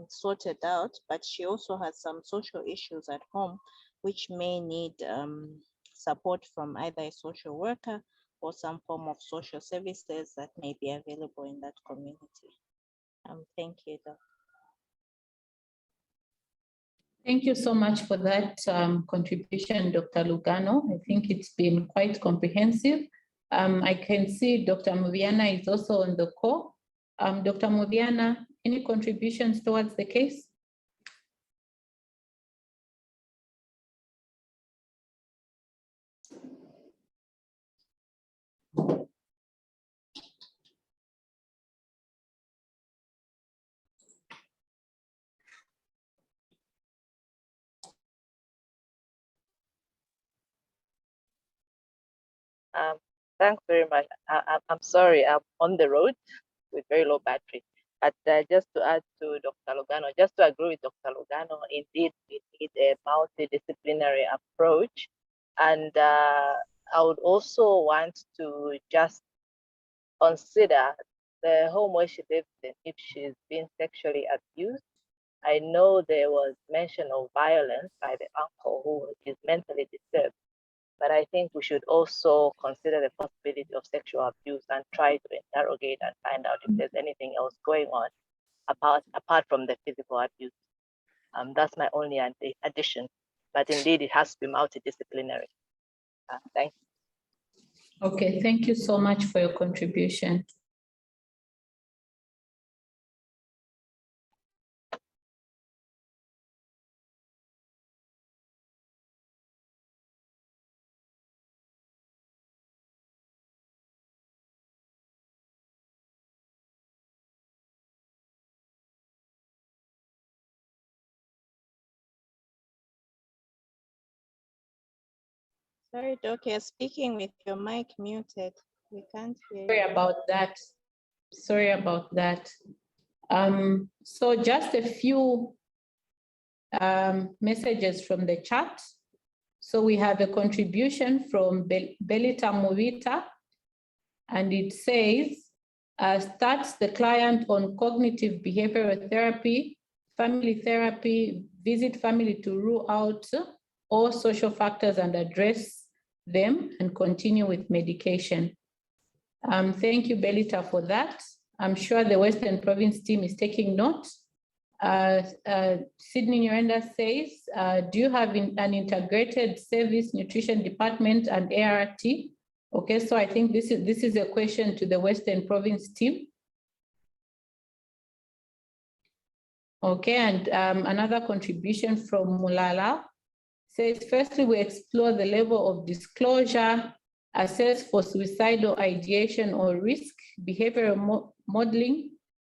sorted out, but she also has some social issues at home, which may need support from either a social worker or some form of social services that may be available in that community. Thank you, Doc. Thank you so much for that contribution, Dr. Lugano. I think it's been quite comprehensive. I can see Dr. Muviana is also on the call. Dr. Muviana, any contributions towards the case? Thanks very much. I'm sorry, I'm on the road with very low battery. But just to add to Dr. Lugano, just to agree with Dr. Lugano, indeed, we need a multidisciplinary approach. And I would also want to just consider the home where she lives in if she's been sexually abused. I know there was mention of violence by the uncle who is mentally disturbed, but I think we should also consider the possibility of sexual abuse and try to interrogate and find out if there's anything else going on apart from the physical abuse. That's my only addition, but indeed it has to be multidisciplinary. Thank you. Okay, thank you so much for your contribution. Sorry, Doc, you're speaking with your mic muted. We can't hear you. Sorry about that. Sorry about that. So just a few messages from the chat. So we have a contribution from Belita Movita, and it says, starts the client on cognitive behavioral therapy, family therapy, visit family to rule out all social factors and address them, and continue with medication. Thank you, Belita, for that. I'm sure the Western Province team is taking note. Sydney Nyirenda says, do you have an integrated service nutrition department and ART? Okay, so I think this is a question to the Western Province team. Okay, and another contribution from Mulala says, firstly, we explore the level of disclosure, assess for suicidal ideation or risk, behavioral modeling,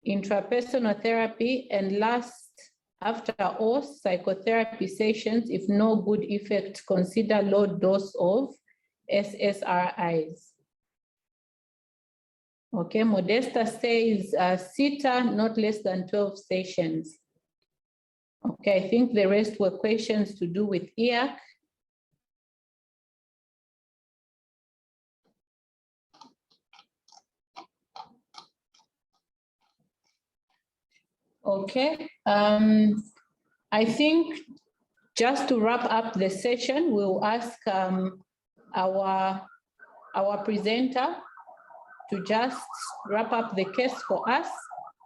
intrapersonal therapy, and last, after all psychotherapy sessions, if no good effect, consider low dose of SSRIs. Okay, Modesta says, SITA, not less than 12 sessions. Okay, I think the rest were questions to do with EAC. Okay, I think just to wrap up the session, we'll ask our presenter to just wrap up the case for us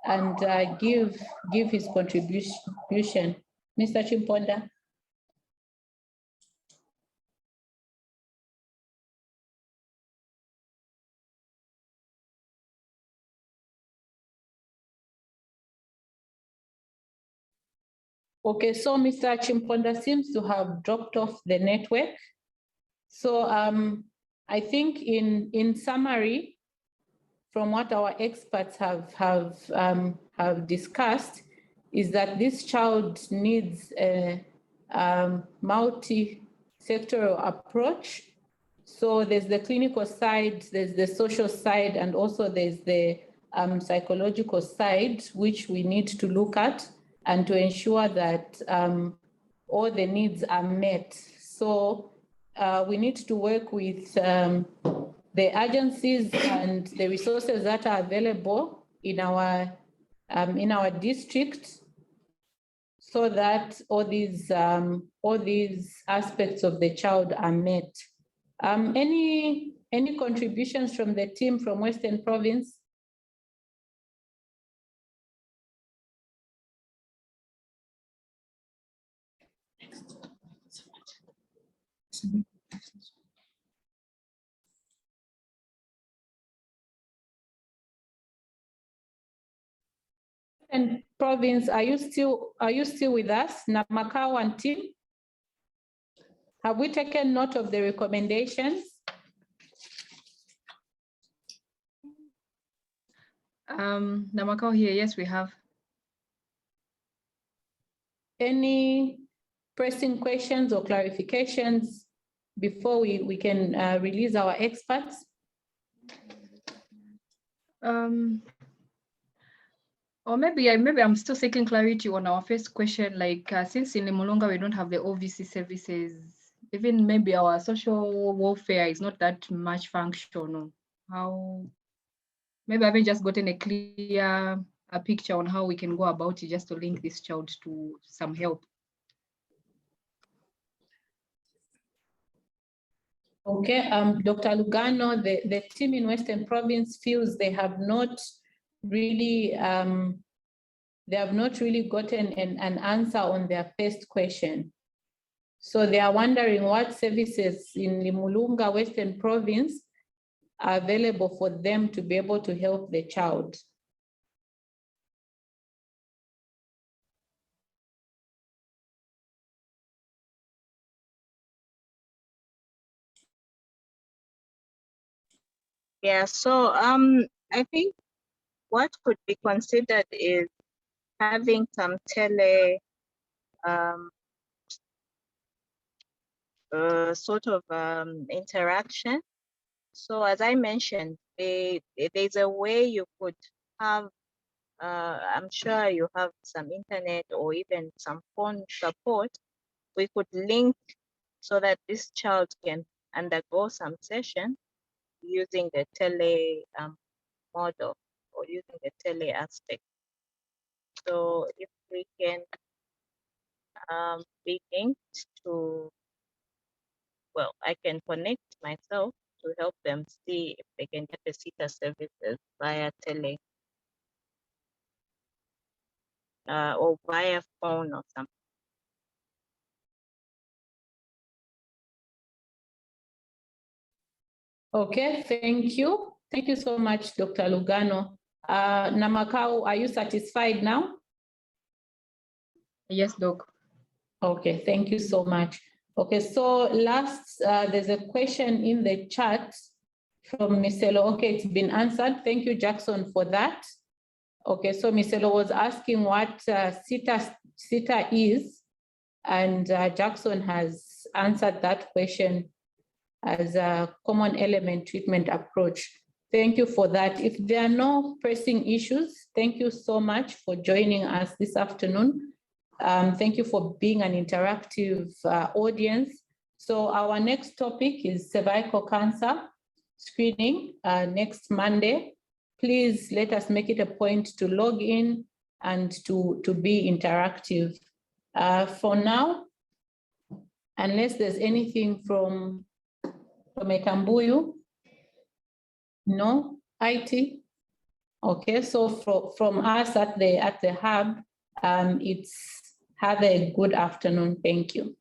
and give his contribution. Mr. Chimponda. Okay, so Mr. Chimponda seems to have dropped off the network. So I think in summary, from what our experts have discussed, is that this child needs a multi-sectoral approach. So there's the clinical side, there's the social side, and also there's the psychological side, which we need to look at and to ensure that all the needs are met. So we need to work with the agencies and the resources that are available in our district, so that all these aspects of the child are met. Any contributions from the team from Western Province? And province, are you still with us, Namakau and team? Have we taken note of the recommendations? Namakau here, yes, we have. Any pressing questions or clarifications before we can release our experts? Or maybe I'm still seeking clarity on our first question. Like since in Limulunga we don't have the OVC services, even maybe our social welfare is not that much functional. How? Maybe I haven't just gotten a clear picture on how we can go about it just to link this child to some help. Okay, Dr. Lugano, the team in Western Province feels they have not really gotten an answer on their first question. So they are wondering what services in Limulunga, Western Province, are available for them to be able to help the child. Yeah, so I think what could be considered is having some tele sort of interaction. So as I mentioned, there's a way you could have, I'm sure you have some internet or even some phone support. We could link so that this child can undergo some session using the tele model or using the tele aspect. So if we can be linked to, well, I can connect myself to help them see if they can get the CETA services via tele or via phone or something. Okay, thank you. Thank you so much, Dr. Lugano. Namakau, are you satisfied now? Yes, Doc. Okay, thank you so much. Okay, so last, there's a question in the chat from Miselo. Okay, it's been answered. Thank you, Jackson, for that. Okay, so Miselo was asking what CETA is, and Jackson has answered that question as a common element treatment approach. Thank you for that. If there are no pressing issues, thank you so much for joining us this afternoon. Thank you for being an interactive audience. So our next topic is cervical cancer screening next Monday. Please let us make it a point to log in and to be interactive. For now, unless there's anything from Ekambuyu, no, IT. Okay, so from us at the hub, it's have a good afternoon. Thank you.